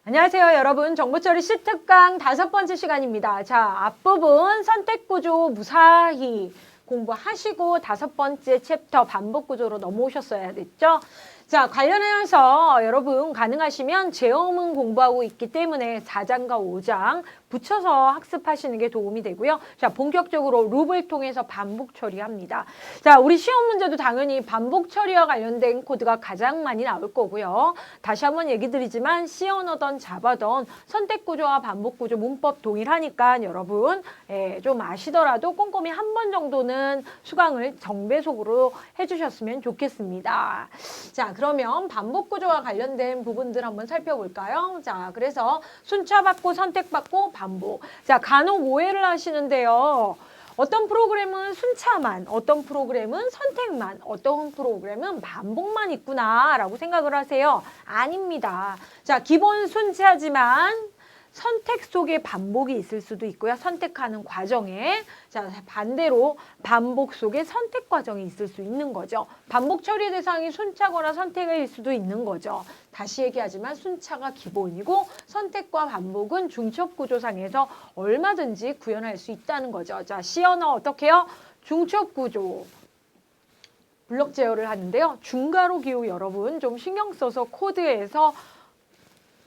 안녕하세요, 여러분. 정보처리 10특강 5번째 시간입니다. 자, 앞부분 선택구조 무사히 공부하시고 5번째 챕터 반복구조로 넘어오셨어야 됐죠? 자, 관련해서 여러분 가능하시면 제어문 공부하고 있기 때문에 4장과 5장 붙여서 학습하시는 게 도움이 되고요. 자, 본격적으로 룹을 통해서 반복 처리합니다. 자, 우리 시험 문제도 당연히 반복 처리와 관련된 코드가 가장 많이 나올 거고요. 다시 한번 얘기 드리지만 C언어던 자바던 선택구조와 반복구조 문법 동일하니까 여러분 좀 아시더라도 꼼꼼히 한 번 정도는 수강을 정배속으로 해주셨으면 좋겠습니다. 자, 그러면 반복구조와 관련된 부분들 한번 살펴볼까요? 자, 그래서 순차받고 선택받고 반복. 자, 간혹 오해를 하시는데요. 어떤 프로그램은 순차만, 어떤 프로그램은 선택만, 어떤 프로그램은 반복만 있구나라고 생각을 하세요. 아닙니다. 자, 기본 순차지만 선택 속에 반복이 있을 수도 있고요. 선택하는 과정에. 자, 반대로 반복 속에 선택 과정이 있을 수 있는 거죠. 반복 처리 대상이 순차거나 선택일 수도 있는 거죠. 다시 얘기하지만 순차가 기본이고 선택과 반복은 중첩구조상에서 얼마든지 구현할 수 있다는 거죠. 자, C언어 어떻게 해요? 중첩구조. 블럭 제어를 하는데요. 중괄호 기호 여러분 좀 신경 써서 코드에서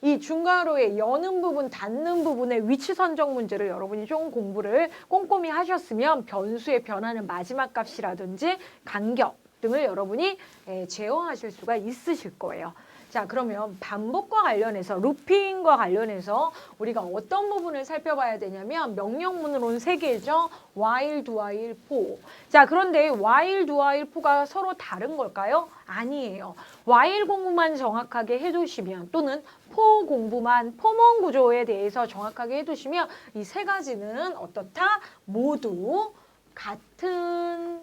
이 중괄호의 여는 부분, 닫는 부분의 위치 선정 문제를 여러분이 좀 공부를 꼼꼼히 하셨으면 변수의 변하는 마지막 값이라든지 간격 등을 여러분이 제어하실 수가 있으실 거예요. 자, 그러면 반복과 관련해서 루핑과 관련해서 우리가 어떤 부분을 살펴봐야 되냐면 명령문으로는 3개죠. while, do while, for. 자, 그런데 while, do while, for가 서로 다른 걸까요? 아니에요. while 공부만 정확하게 해두시면 또는 for 공부만 포먼 구조에 대해서 정확하게 해두시면 이 3가지는 어떻다? 모두 같은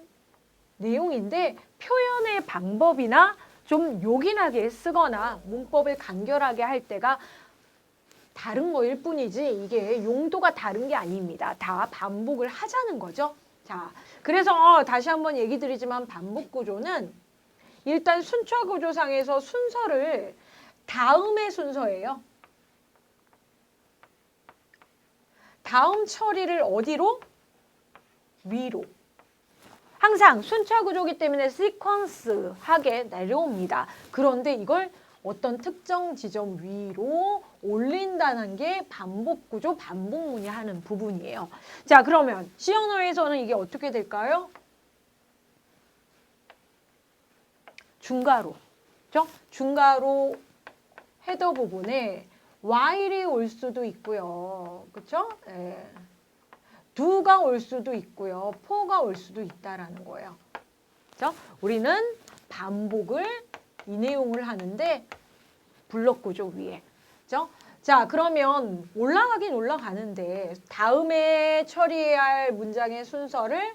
내용인데 표현의 방법이나 좀 요긴하게 쓰거나 문법을 간결하게 할 때가 다른 거일 뿐이지 이게 용도가 다른 게 아닙니다. 다 반복을 하자는 거죠. 자, 그래서 다시 한번 얘기 드리지만 반복 구조는 일단 순차 구조상에서 순서를 다음의 순서예요. 다음 처리를 어디로? 위로. 항상 순차 구조이기 때문에 시퀀스하게 내려옵니다. 그런데 이걸 어떤 특정 지점 위로 올린다는 게 반복 구조, 반복문이 하는 부분이에요. 자, 그러면 C언어에서는 이게 어떻게 될까요? 중괄호. 그죠? 중괄호 헤더 부분에 while이 올 수도 있고요. 그렇죠? 예. do가 올 수도 있고요. for가 올 수도 있다라는 거예요. 그렇죠? 우리는 반복을 이 내용을 하는데 블럭 구조 위에. 그렇죠? 자, 그러면 올라가긴 올라가는데 다음에 처리해야 할 문장의 순서를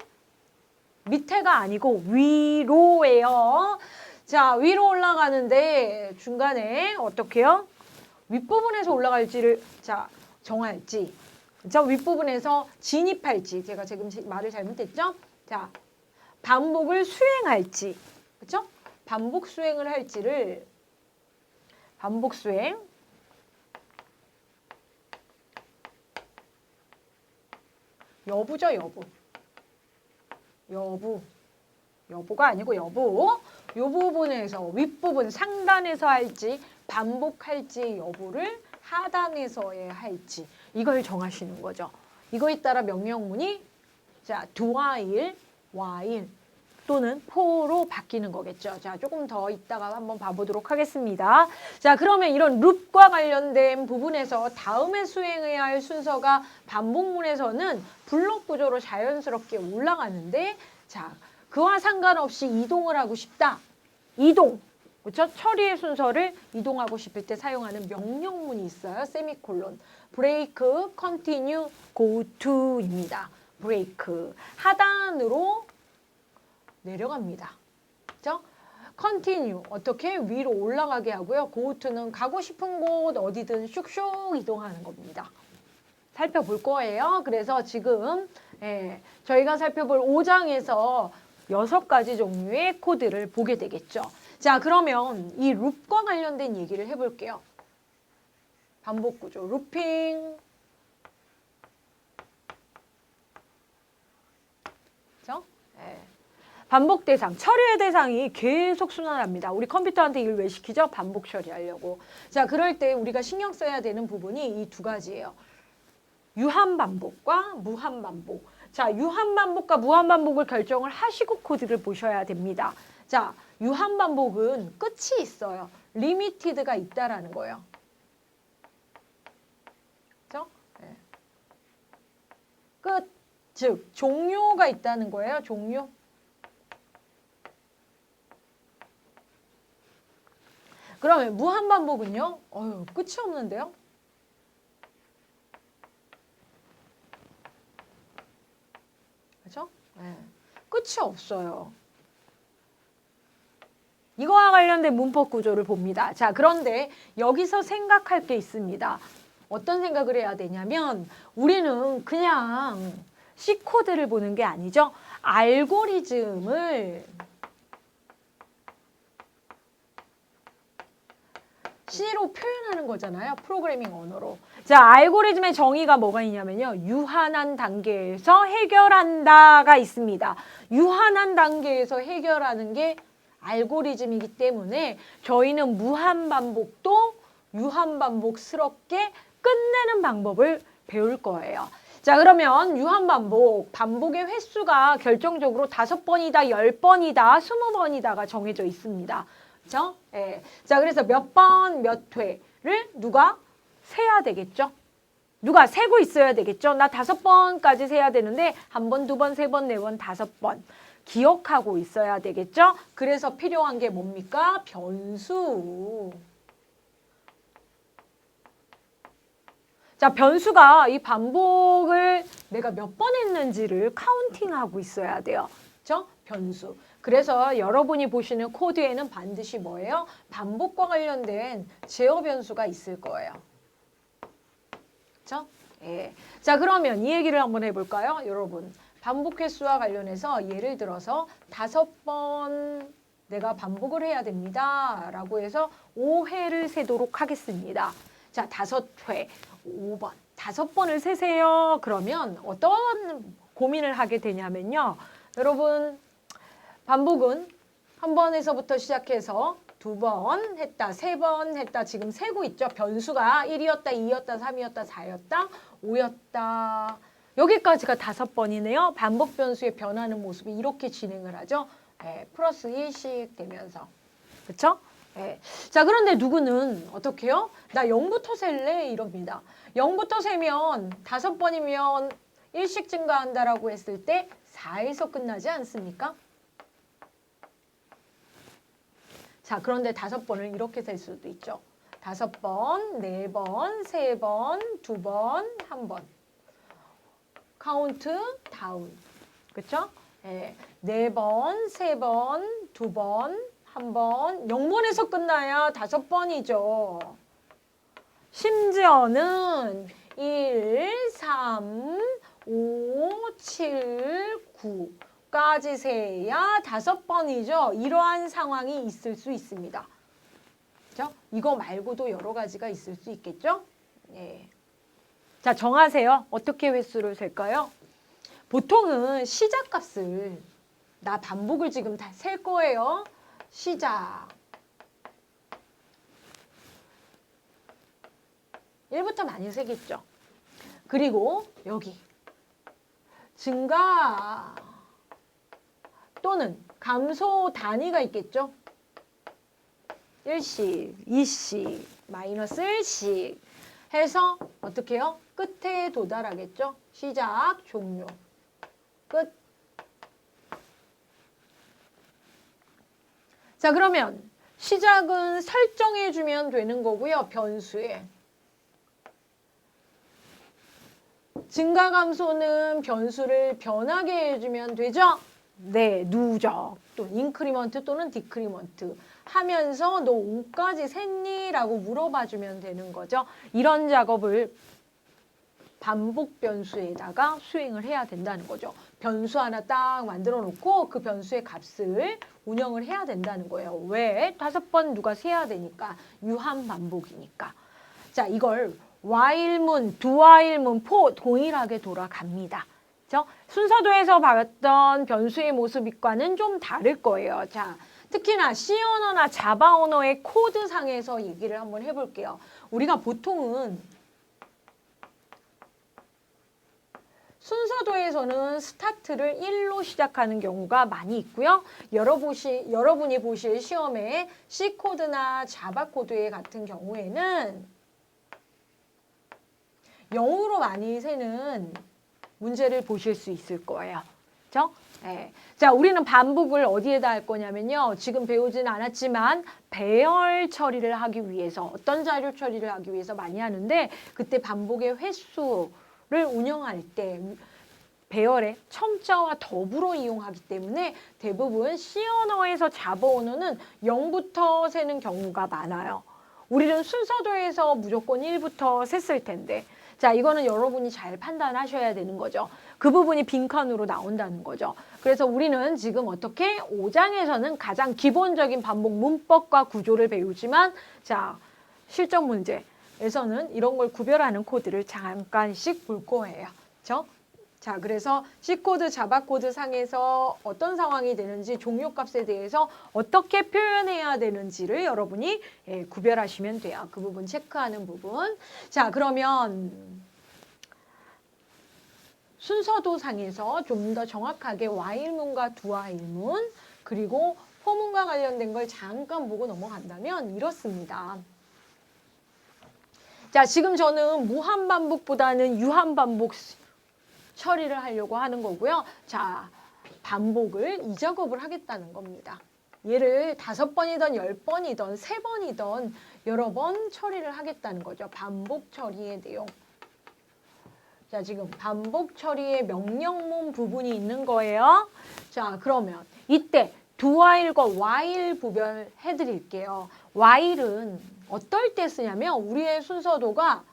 밑에가 아니고 위로예요. 자, 위로 올라가는데 중간에 어떻게 해요? 윗부분에서 올라갈지를 자 정할지. 저 윗부분에서 진입할지, 제가 지금 말을 잘못했죠? 자, 반복을 수행할지, 그렇죠? 반복 수행을 할지를 반복 수행 여부죠, 여부가 아니고 여부. 요 부분에서 윗부분 상단에서 할지 반복할지 여부를 하단에서의 할지 이걸 정하시는 거죠. 이거에 따라 명령문이 자, do while 또는 for로 바뀌는 거겠죠. 자, 조금 더 이따가 한번 봐보도록 하겠습니다. 자, 그러면 이런 룹과 관련된 부분에서 다음에 수행해야 할 순서가 반복문에서는 블록 구조로 자연스럽게 올라가는데 자, 그와 상관없이 이동을 하고 싶다. 이동. 그렇죠? 처리의 순서를 이동하고 싶을 때 사용하는 명령문이 있어요. 세미콜론. 브레이크, 컨티뉴, 고 투입니다. 브레이크. 하단으로 내려갑니다. 그렇죠? 컨티뉴. 어떻게? 위로 올라가게 하고요. 고 투는 가고 싶은 곳 어디든 슉슉 이동하는 겁니다. 살펴볼 거예요. 그래서 지금 저희가 살펴볼 5장에서 6가지 종류의 코드를 보게 되겠죠. 자, 그러면 이 룹과 관련된 얘기를 해볼게요. 반복 구조, 루핑. 그죠? 네. 반복 대상, 처리의 대상이 계속 순환합니다. 우리 컴퓨터한테 일 왜 시키죠? 반복 처리하려고. 자, 그럴 때 우리가 신경 써야 되는 부분이 이 두 가지예요. 유한 반복과 무한 반복. 자, 유한 반복과 무한 반복을 결정을 하시고 코드를 보셔야 됩니다. 자, 유한 반복은 끝이 있어요. 리미티드가 있다라는 거예요. 그죠? 네. 끝, 즉 종료가 있다는 거예요. 종료. 그러면 무한 반복은요? 끝이 없는데요? 그죠? 네. 끝이 없어요. 이거와 관련된 문법 구조를 봅니다. 자, 그런데 여기서 생각할 게 있습니다. 어떤 생각을 해야 되냐면 우리는 그냥 C코드를 보는 게 아니죠. 알고리즘을 C로 표현하는 거잖아요. 프로그래밍 언어로. 자, 알고리즘의 정의가 뭐가 있냐면요. 유한한 단계에서 해결한다가 있습니다. 유한한 단계에서 해결하는 게 알고리즘이기 때문에 저희는 무한반복도 유한반복스럽게 끝내는 방법을 배울 거예요. 자, 그러면 유한반복, 반복의 횟수가 결정적으로 5번이다, 10번이다, 20번이다가 정해져 있습니다. 그렇죠? 예. 자, 그래서 몇 번, 몇 회를 누가 세야 되겠죠? 누가 세고 있어야 되겠죠? 나 5번까지 세야 되는데 1번, 2번, 3번, 4번, 5번 기억하고 있어야 되겠죠? 그래서 필요한 게 뭡니까? 변수. 자, 변수가 이 반복을 내가 몇 번 했는지를 카운팅하고 있어야 돼요. 그렇죠? 변수. 그래서 여러분이 보시는 코드에는 반드시 뭐예요? 반복과 관련된 제어 변수가 있을 거예요. 그렇죠? 예. 자, 그러면 이 얘기를 한번 해볼까요? 여러분, 반복 횟수와 관련해서 예를 들어서 5번 내가 반복을 해야 됩니다. 라고 해서 5회를 세도록 하겠습니다. 자, 5회, 5번, 5번을 세세요. 그러면 어떤 고민을 하게 되냐면요. 여러분, 반복은 한 번에서부터 시작해서 2번 했다, 3번 했다. 지금 세고 있죠. 변수가 1이었다, 2였다, 3이었다, 4였다, 5였다. 여기까지가 5번이네요. 반복 변수의 변하는 모습이 이렇게 진행을 하죠. 네, 플러스 1씩 되면서. 그렇죠? 네. 자, 그런데 누구는 어떻게 해요? 나 0부터 셀래? 이럽니다. 0부터 세면 5번이면 1씩 증가한다라고 했을 때 4에서 끝나지 않습니까? 자, 그런데 5번을 이렇게 셀 수도 있죠. 5번, 4번, 3번, 2번, 1번. 카운트 다운. 그렇죠? 네. 4번, 3번, 2번, 1번. 0번에서 끝나야 5번이죠. 심지어는 1, 3, 5, 7, 9까지 세야 5번이죠. 이러한 상황이 있을 수 있습니다. 그렇죠? 이거 말고도 여러 가지가 있을 수 있겠죠? 네. 자, 정하세요. 어떻게 횟수를 셀까요? 보통은 시작값을 나 반복을 지금 다 셀 거예요. 시작. 1부터 많이 세겠죠. 그리고 여기 증가 또는 감소 단위가 있겠죠. 1씩, 2씩, 마이너스 1씩 해서 어떻게 해요? 끝에 도달하겠죠. 시작, 종료, 끝. 자, 그러면 시작은 설정해주면 되는 거고요. 변수에. 증가 감소는 변수를 변하게 해주면 되죠? 네, 누적 또는 인크리먼트 또는 디크리먼트 하면서 너 5까지 샜니? 라고 물어봐주면 되는 거죠. 이런 작업을 반복 변수에다가 수행을 해야 된다는 거죠. 변수 하나 딱 만들어 놓고 그 변수의 값을 운영을 해야 된다는 거예요. 왜? 5번 누가 세야 되니까. 유한 반복이니까. 자, 이걸 while문, dowhile문, for 동일하게 돌아갑니다. 그렇죠? 순서도에서 봤던 변수의 모습과는 좀 다를 거예요. 자, 특히나 C 언어나 자바 언어의 코드상에서 얘기를 한번 해볼게요. 우리가 보통은 순서도에서는 스타트를 1로 시작하는 경우가 많이 있고요. 여러분이 보실 시험에 C 코드나 자바 코드 같은 경우에는 0으로 많이 세는 문제를 보실 수 있을 거예요. 그렇죠? 네. 자, 우리는 반복을 어디에다 할 거냐면요. 지금 배우진 않았지만 배열 처리를 하기 위해서 어떤 자료 처리를 하기 위해서 많이 하는데 그때 반복의 횟수를 운영할 때 배열의 첨자와 더불어 이용하기 때문에 대부분 C 언어에서 자바 언어는 0부터 세는 경우가 많아요. 우리는 순서도에서 무조건 1부터 셌을 텐데 자, 이거는 여러분이 잘 판단하셔야 되는 거죠. 그 부분이 빈칸으로 나온다는 거죠. 그래서 우리는 지금 어떻게 5장에서는 가장 기본적인 반복 문법과 구조를 배우지만 자, 실전 문제에서는 이런 걸 구별하는 코드를 잠깐씩 볼 거예요. 그렇죠? 자, 그래서 C코드, 자바코드 상에서 어떤 상황이 되는지 종료값에 대해서 어떻게 표현해야 되는지를 여러분이 구별하시면 돼요. 그 부분 체크하는 부분. 자, 그러면 순서도 상에서 좀 더 정확하게 while문과 dowhile문 그리고 for문과 관련된 걸 잠깐 보고 넘어간다면 이렇습니다. 자, 지금 저는 무한반복보다는 유한반복 처리를 하려고 하는 거고요. 자, 반복을 2작업을 하겠다는 겁니다. 얘를 5번이든 10번이든 3번이든 여러 번 처리를 하겠다는 거죠. 반복 처리의 내용. 자, 지금 반복 처리의 명령문 부분이 있는 거예요. 자, 그러면 이때 dowhile과 while 구별해 드릴게요. while은 어떨 때 쓰냐면 우리의 순서도가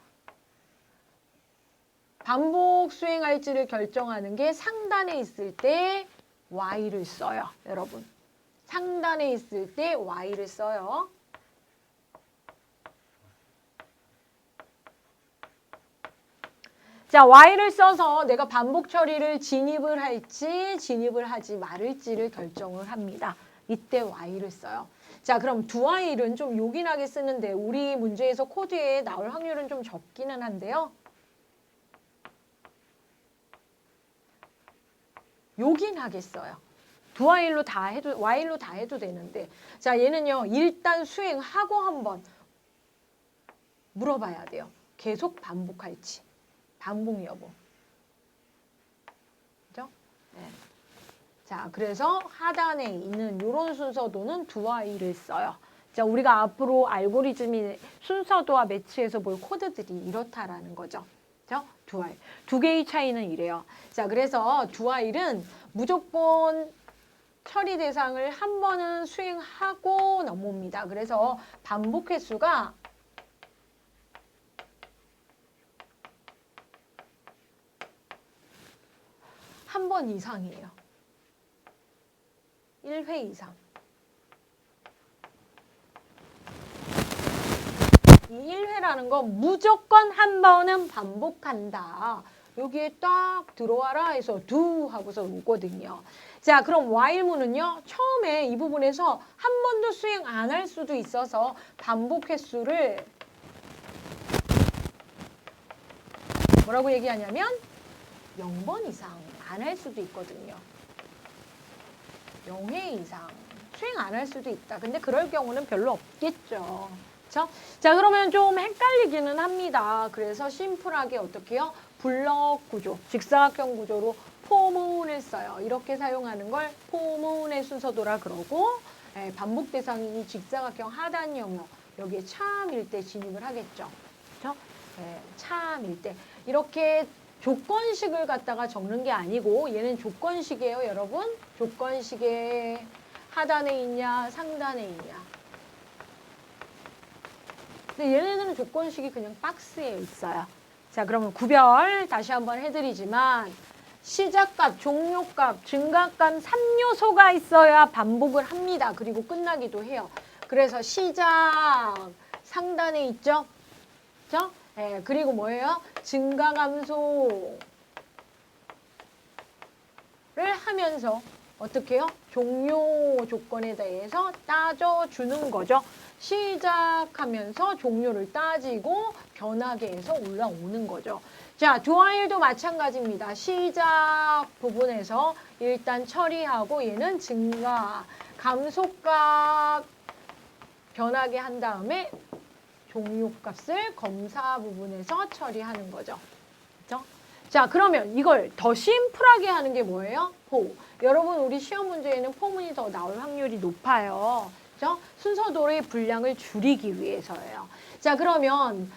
반복 수행할지를 결정하는 게 상단에 있을 때 while을 써요. 여러분. 상단에 있을 때 while을 써요. 자, while을 써서 내가 반복 처리를 진입을 할지 진입을 하지 말을지를 결정을 합니다. 이때 while을 써요. 자, 그럼 dowhile은 좀 요긴하게 쓰는데 우리 문제에서 코드에 나올 확률은 좀 적기는 한데요. 요긴하겠어요. dowhile로 다 해도, while로 다 해도 되는데. 자, 얘는요, 일단 수행하고 한번 물어봐야 돼요. 계속 반복할지. 반복 여부. 그죠? 네. 자, 그래서 하단에 있는 이런 순서도는 dowhile을 써요. 자, 우리가 앞으로 알고리즘이 순서도와 매치해서 볼 코드들이 이렇다라는 거죠. 그죠? dowhile. 두 개의 차이는 이래요. 자, 그래서 dowhile은 무조건 처리 대상을 한 번은 수행하고 넘어옵니다. 그래서 반복 횟수가 한 번 이상이에요. 1회 이상. 이 1회라는 건 무조건 한 번은 반복한다. 여기에 딱 들어와라 해서 do 하고서 오거든요. 자, 그럼 while문은요. 처음에 이 부분에서 한 번도 수행 안 할 수도 있어서 반복 횟수를 뭐라고 얘기하냐면 0번 이상 안 할 수도 있거든요. 0회 이상 수행 안 할 수도 있다. 근데 그럴 경우는 별로 없겠죠. 그렇죠? 자, 그러면 좀 헷갈리기는 합니다. 그래서 심플하게 어떻게 해요? 블럭 구조, 직사각형 구조로 포문을 써요. 이렇게 사용하는 걸 포문의 순서도라 그러고 반복 대상이 이 직사각형 하단 영역 여기에 참일 때 진입을 하겠죠. 그렇죠? 참일 때 이렇게 조건식을 갖다가 적는 게 아니고 얘는 조건식이에요, 여러분. 조건식에 하단에 있냐, 상단에 있냐. 근데 얘네들은 조건식이 그냥 박스에 있어요. 자, 그러면 구별 다시 한번 해드리지만 시작값, 종료값, 증가값 3요소가 있어야 반복을 합니다. 그리고 끝나기도 해요. 그래서 시작 상단에 있죠. 그렇죠? 예, 그리고 뭐예요? 증가 감소를 하면서 어떻게 해요? 종료 조건에 대해서 따져주는 거죠. 시작하면서 종료를 따지고 변화계에서 올라오는 거죠. 자, 도화일도 마찬가지입니다. 시작 부분에서 일단 처리하고 얘는 증가, 감소값 변하게 한 다음에 종료값을 검사 부분에서 처리하는 거죠. 그렇죠? 자, 그러면 이걸 더 심플하게 하는 게 뭐예요? 포. 여러분, 우리 시험 문제에는 포문이 더 나올 확률이 높아요. 그렇죠? 순서도의 분량을 줄이기 위해서예요. 자, 그러면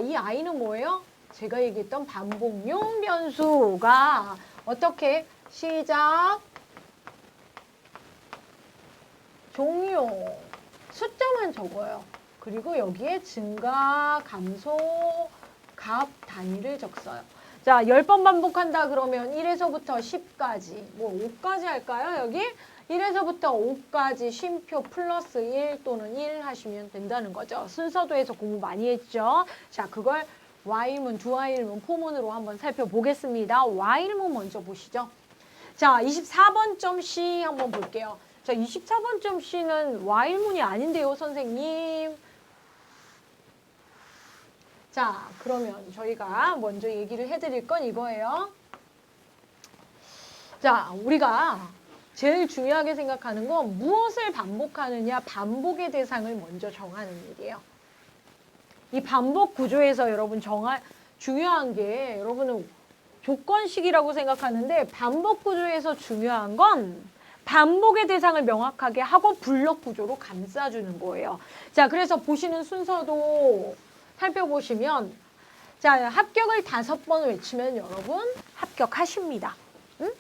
이 아이는 뭐예요? 제가 얘기했던 반복용 변수가 어떻게 시작, 종료, 숫자만 적어요. 그리고 여기에 증가, 감소, 값 단위를 적어요. 자, 10번 반복한다 그러면 1에서부터 10까지, 뭐 5까지 할까요? 여기 1에서부터 5까지 쉼표 플러스 1 또는 1 하시면 된다는 거죠. 순서도에서 공부 많이 했죠. 자, 그걸 Y문, 두화일문, 포문으로 한번 살펴보겠습니다. Y일문 먼저 보시죠. 자, 24번점 C 한번 볼게요. 자, 24번점 C는 Y일문이 아닌데요, 선생님. 자, 그러면 저희가 먼저 얘기를 해드릴 건 이거예요. 자, 우리가 제일 중요하게 생각하는 건 무엇을 반복하느냐, 반복의 대상을 먼저 정하는 일이에요. 이 반복 구조에서 여러분 중요한 게 여러분은 조건식이라고 생각하는데 반복 구조에서 중요한 건 반복의 대상을 명확하게 하고 블록 구조로 감싸주는 거예요. 자, 그래서 보시는 순서도 살펴보시면 자, 합격을 5번 외치면 여러분 합격하십니다. 응?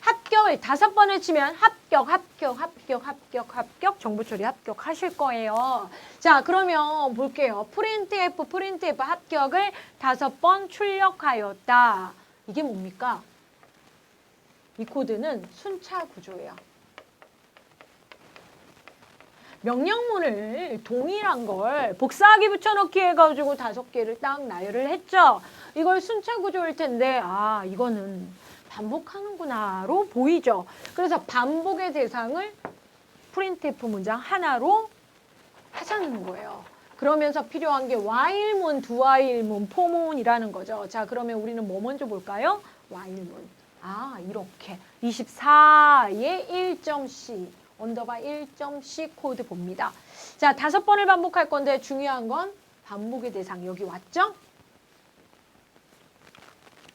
합격을 5번 외치면 합격 정보 처리 합격하실 거예요. 자, 그러면 볼게요. 프린트F 합격을 5번 출력하였다. 이게 뭡니까? 이 코드는 순차 구조예요. 명령문을 동일한 걸 복사하기 붙여넣기 해가지고 5개를 딱 나열을 했죠. 이걸 순차 구조일 텐데 이거는 반복하는구나로 보이죠. 그래서 반복의 대상을 프린트F 문장 하나로 하자는 거예요. 그러면서 필요한 게 Y일문, 두화일문, 포문이라는 거죠. 자, 그러면 우리는 뭐 먼저 볼까요? Y일문. 이렇게 24의 1.C 언더바 1.C 코드 봅니다. 자, 5번을 반복할 건데 중요한 건 반복의 대상 여기 왔죠?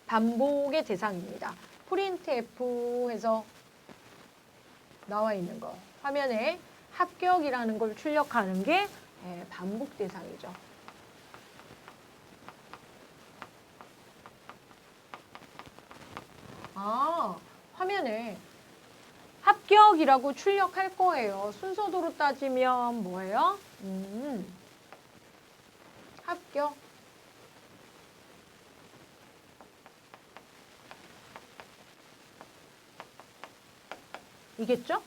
반복의 대상입니다. 프린트F 해서 나와 있는 거. 화면에 합격이라는 걸 출력하는 게 반복 대상이죠. 화면에 합격이라고 출력할 거예요. 순서도로 따지면 뭐예요? 합격. 이겠죠?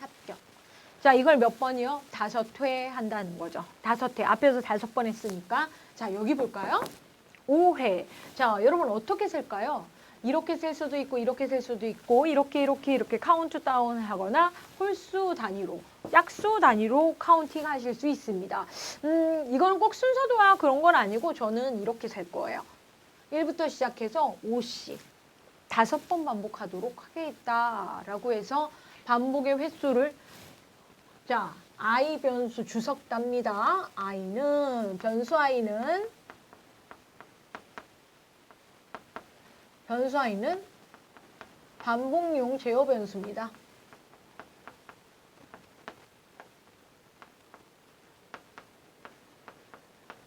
합격. 자, 이걸 몇 번이요? 5회 한다는 거죠. 5회. 앞에서 5번 했으니까. 자, 여기 볼까요? 5회. 자, 여러분 어떻게 셀까요? 이렇게 셀 수도 있고 이렇게 셀 수도 있고 이렇게 카운트 다운 하거나 홀수 단위로 짝수 단위로 카운팅 하실 수 있습니다. 이건 꼭 순서도와 그런 건 아니고 저는 이렇게 셀 거예요. 1부터 시작해서 5씩 5번 반복하도록 하겠다라고 해서 반복의 횟수를 자, I 변수 주석 답니다. 변수 I는 반복용 제어 변수입니다.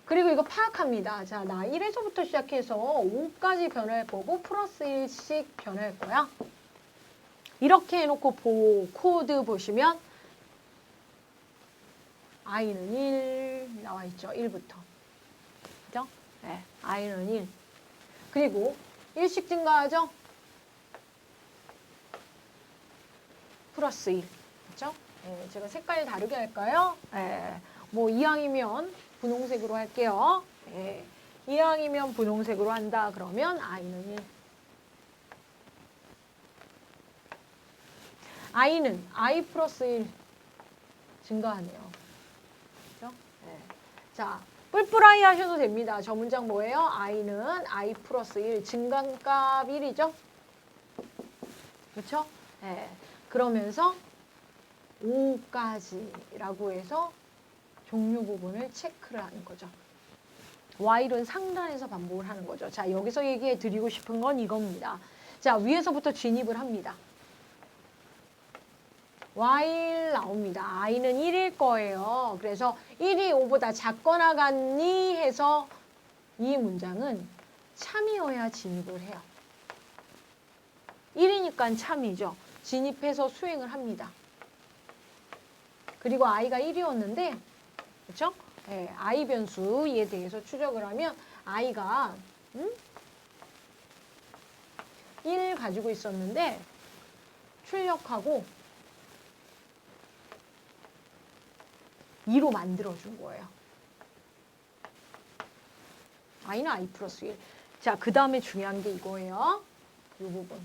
그리고 이거 파악합니다. 자, 나 1에서부터 시작해서 5까지 변할 거고 플러스 1씩 변할 거야. 이렇게 해놓고 코드 보시면 I는 1 나와 있죠. 1부터. 그죠? 네, I는 1. 그리고 1씩 증가하죠? 플러스 1. 그렇죠? 제가 색깔 다르게 할까요? 뭐 이왕이면 분홍색으로 할게요. 예. 이항이면 분홍색으로 한다. 그러면 i는 1. i는 i 플러스 1 증가하네요. 그렇죠? 네. 자, 뿔뿔이 하셔도 됩니다. 저 문장 뭐예요? i는 i 플러스 1 증가값 1이죠? 그렇죠? 네. 그러면서 5까지라고 해서 종류 부분을 체크를 하는 거죠. while은 상단에서 반복을 하는 거죠. 자, 여기서 얘기해 드리고 싶은 건 이겁니다. 자, 위에서부터 진입을 합니다. while 나옵니다. i는 1일 거예요. 그래서 1이 5보다 작거나 같니 해서 이 문장은 참이어야 진입을 해요. 1이니까 참이죠. 진입해서 수행을 합니다. 그리고 i가 1이었는데, 그렇죠? 네, i 변수에 대해서 추적을 하면 i가 1 가지고 있었는데 출력하고 2로 만들어준 거예요. i는 i 플러스 1. 자, 그 다음에 중요한 게 이거예요. 이 부분.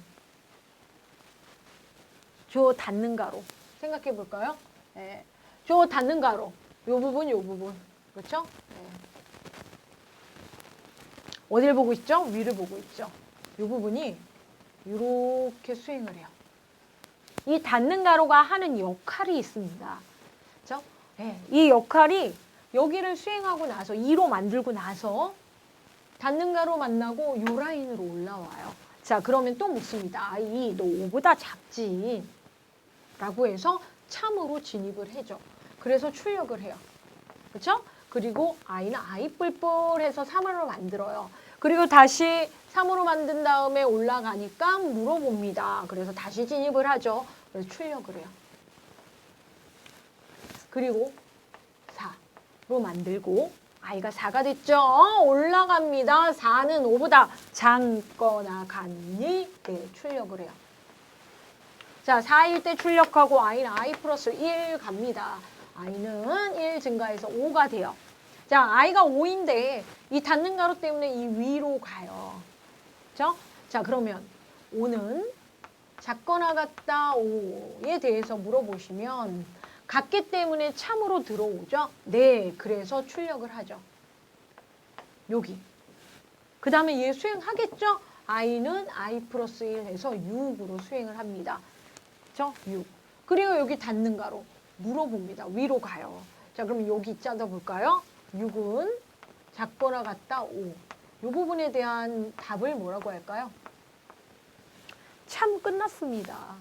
저 닫는 가로. 생각해 볼까요? 네. 저 닫는 가로. 이 부분, 이 부분. 그렇죠? 네. 어딜 보고 있죠? 위를 보고 있죠. 이 부분이 이렇게 수행을 해요. 이 닫는 가로가 하는 역할이 있습니다. 그렇죠? 네. 이 역할이 여기를 수행하고 나서 2로 만들고 나서 닫는 가로 만나고 이 라인으로 올라와요. 자, 그러면 또 묻습니다. i, 너 5보다 작지? 라고 해서 참으로 진입을 해줘. 그래서 출력을 해요. 그렇죠? 그리고 i는 i 뿔뿔 해서 3으로 만들어요. 그리고 다시 3으로 만든 다음에 올라가니까 물어봅니다. 그래서 다시 진입을 하죠. 그래서 출력을 해요. 그리고 4로 만들고 i가 4가 됐죠? 올라갑니다. 4는 5보다 작거나 같니? 네, 출력을 해요. 자, 4일 때 출력하고 i는 i 플러스 1 갑니다. i는 1 증가해서 5가 돼요. 자, i가 5인데 이 닫는 가로 때문에 이 위로 가요. 그렇죠? 자, 그러면 5는 작거나 같다 5에 대해서 물어보시면 같기 때문에 참으로 들어오죠? 네, 그래서 출력을 하죠. 여기. 그 다음에 얘 수행하겠죠? i는 i 플러스 1 해서 6으로 수행을 합니다. 그렇죠? 6. 그리고 여기 닫는 가로 물어봅니다. 위로 가요. 자, 그럼 여기 짜다 볼까요? 6은 작거나 같다 5. 이 부분에 대한 답을 뭐라고 할까요? 참 끝났습니다.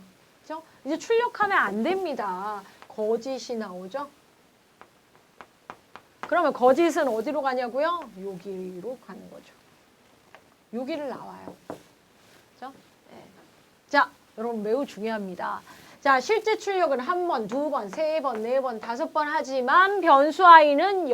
그렇죠? 이제 출력하면 안 됩니다. 거짓이 나오죠? 그러면 거짓은 어디로 가냐고요? 여기로 가는 거죠. 여기를 나와요. 그렇죠? 네. 자, 여러분 매우 중요합니다. 자, 실제 출력은 1번, 2번, 3번, 4번, 5번 하지만 변수 i는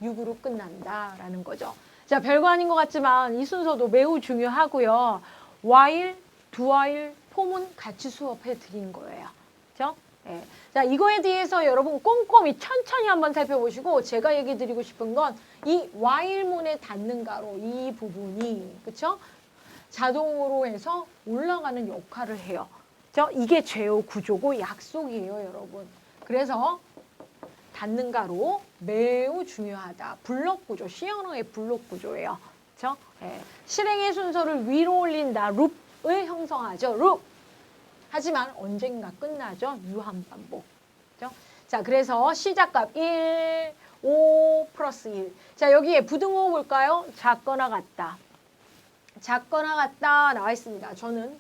6으로 끝난다라는 거죠. 자, 별거 아닌 것 같지만 이 순서도 매우 중요하고요. while, do while, 폼은 같이 수업해 드린 거예요. 그렇죠? 네. 자, 이거에 대해서 여러분 꼼꼼히 천천히 한번 살펴보시고 제가 얘기 드리고 싶은 건 이 while문에 닫는 가로 이 부분이 그렇죠? 자동으로 해서 올라가는 역할을 해요. 그렇죠? 이게 제어 구조고 약속이에요, 여러분. 그래서 닫는 가로 매우 중요하다. 블록 구조, C언어의 블록 구조예요. 그렇죠? 네. 실행의 순서를 위로 올린다. 룹을 형성하죠. 룹. 하지만 언젠가 끝나죠. 유한 반복. 그렇죠? 자, 그래서 시작값 1, 5 플러스 1. 자, 여기에 부등호 볼까요? 작거나 같다. 작거나 같다 나와 있습니다. 저는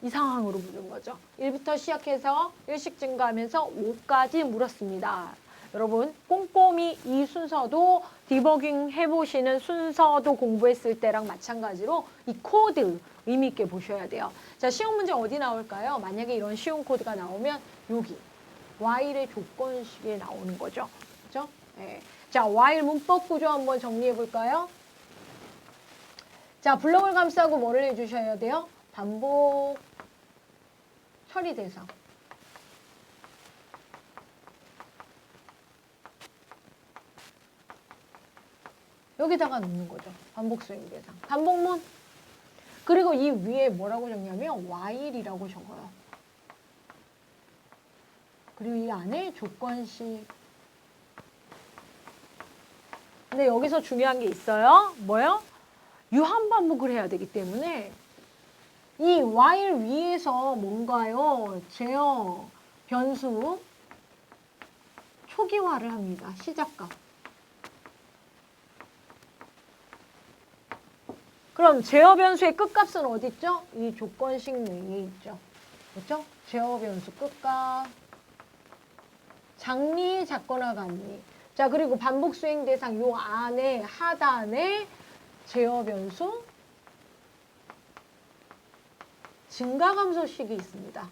이 상황으로 부른 거죠. 1부터 시작해서 1씩 증가하면서 5까지 물었습니다. 여러분 꼼꼼히 이 순서도 디버깅 해보시는 순서도 공부했을 때랑 마찬가지로 이 코드 의미 있게 보셔야 돼요. 자, 시험 문제 어디 나올까요? 만약에 이런 쉬운 코드가 나오면 여기 while의 조건식에 나오는 거죠. 그렇죠? 네. 자, while 문법 구조 한번 정리해 볼까요? 자, 블럭을 감싸고 뭐를 해주셔야 돼요? 반복 처리 대상. 여기다가 놓는 거죠. 반복 수행 대상. 반복문. 그리고 이 위에 뭐라고 적냐면 while이라고 적어요. 그리고 이 안에 조건식. 근데 여기서 중요한 게 있어요. 뭐요? 유한 반복을 해야 되기 때문에 이 while 위에서 뭔가요? 제어 변수 초기화를 합니다. 시작값. 그럼 제어 변수의 끝값은 어디 있죠? 이 조건식 내에 있죠. 그렇죠? 제어 변수 끝값. 장리, 작거나 같니. 자, 그리고 반복 수행 대상 요 안에 하단에 제어 변수 증가 감소식이 있습니다.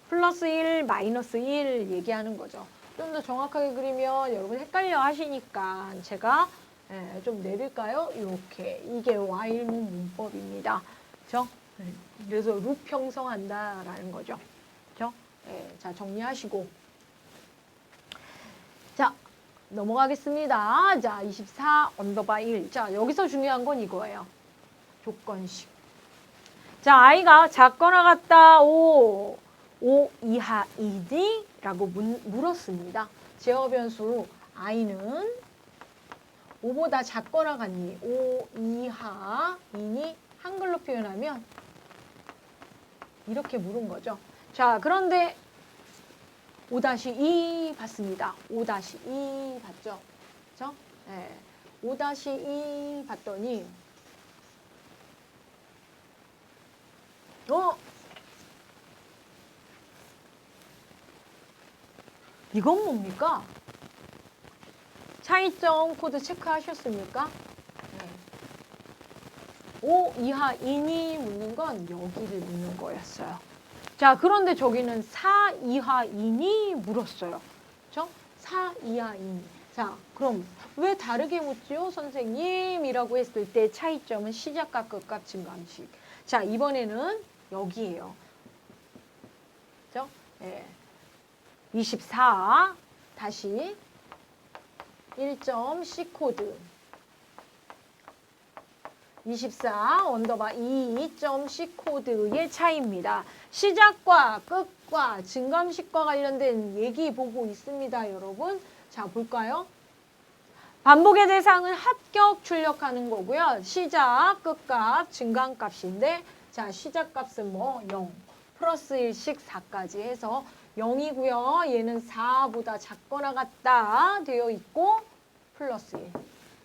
플러스 1, 마이너스 1 얘기하는 거죠. 좀 더 정확하게 그리면 여러분 헷갈려 하시니까 제가 좀 내릴까요? 이렇게. 이게 while문 문법입니다. 그렇죠? 그래서 룹 형성한다라는 거죠. 그렇죠? 자, 정리하시고. 자, 넘어가겠습니다. 자, 24 언더바 1. 자, 여기서 중요한 건 이거예요. 조건식. 자, 아이가 작거나 같다 5 이하이니? 라고 물었습니다. 제어 변수 i는 5보다 작거나 같니? 5 이하이니? 한글로 표현하면 이렇게 물은 거죠. 자, 그런데 5-2 봤습니다. 5-2 봤죠? 그죠? 네. 5-2 봤더니 이건 뭡니까? 차이점 코드 체크하셨습니까? 네. 5 이하 이니 묻는 건 여기를 묻는 거였어요. 자, 그런데 저기는 4 이하 이니 물었어요. 그렇죠? 4 이하 이니. 자, 그럼 왜 다르게 묻지요, 선생님? 이라고 했을 때 차이점은 시작값, 끝값, 증감식. 자, 이번에는 여기에요. 그렇죠? 네. 24 다시 1점 C 코드 24 언더바 2점 C 코드의 차이입니다. 시작과 끝과 증감식과 관련된 얘기 보고 있습니다, 여러분. 자, 볼까요? 반복의 대상은 합격 출력하는 거고요. 시작, 끝값, 증감값인데 자, 시작값은 뭐 0, 플러스 1씩 4까지 해서 0이고요. 얘는 4보다 작거나 같다 되어 있고 플러스 1.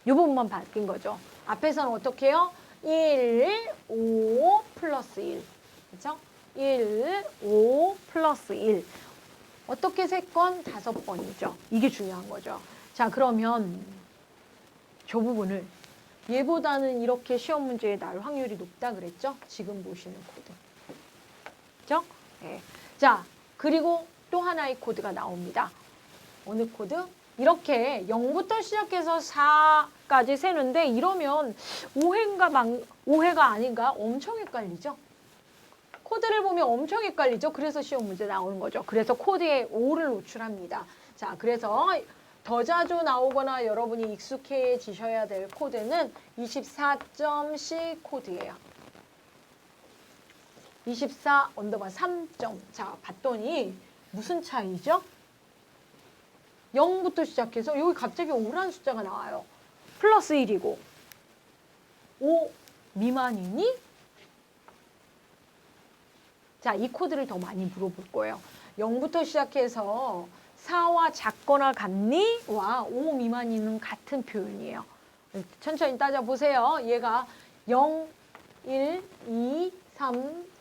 이 부분만 바뀐 거죠. 앞에서는 어떻게 해요? 1, 5, 플러스 1. 그렇죠? 1, 5, 플러스 1. 어떻게 3건? 5번이죠. 이게 중요한 거죠. 자, 그러면 저 부분을 얘보다는 이렇게 시험 문제에 나올 확률이 높다 그랬죠? 지금 보시는 코드. 그렇죠? 네. 자, 그리고 또 하나의 코드가 나옵니다. 어느 코드? 이렇게 0부터 시작해서 4까지 세는데 이러면 5회가 아닌가? 엄청 헷갈리죠? 코드를 보면 엄청 헷갈리죠? 그래서 시험 문제 나오는 거죠. 그래서 코드에 5를 노출합니다. 자, 그래서 더 자주 나오거나 여러분이 익숙해지셔야 될 코드는 24.C 코드예요. 24 언더바 3점. 자, 봤더니 무슨 차이죠? 0부터 시작해서 여기 갑자기 5라는 숫자가 나와요. 플러스 1이고 5 미만이니? 자, 이 코드를 더 많이 물어볼 거예요. 0부터 시작해서 4와 작거나 같니? 와 5 미만이는 같은 표현이에요. 천천히 따져보세요. 얘가 0, 1, 2, 3,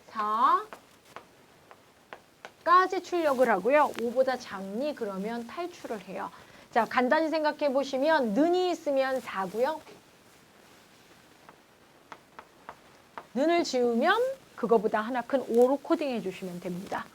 4까지 출력을 하고요. 5보다 작니? 그러면 탈출을 해요. 자, 간단히 생각해 보시면 는이 있으면 4고요. 는을 지우면 그거보다 하나 큰 5로 코딩해 주시면 됩니다.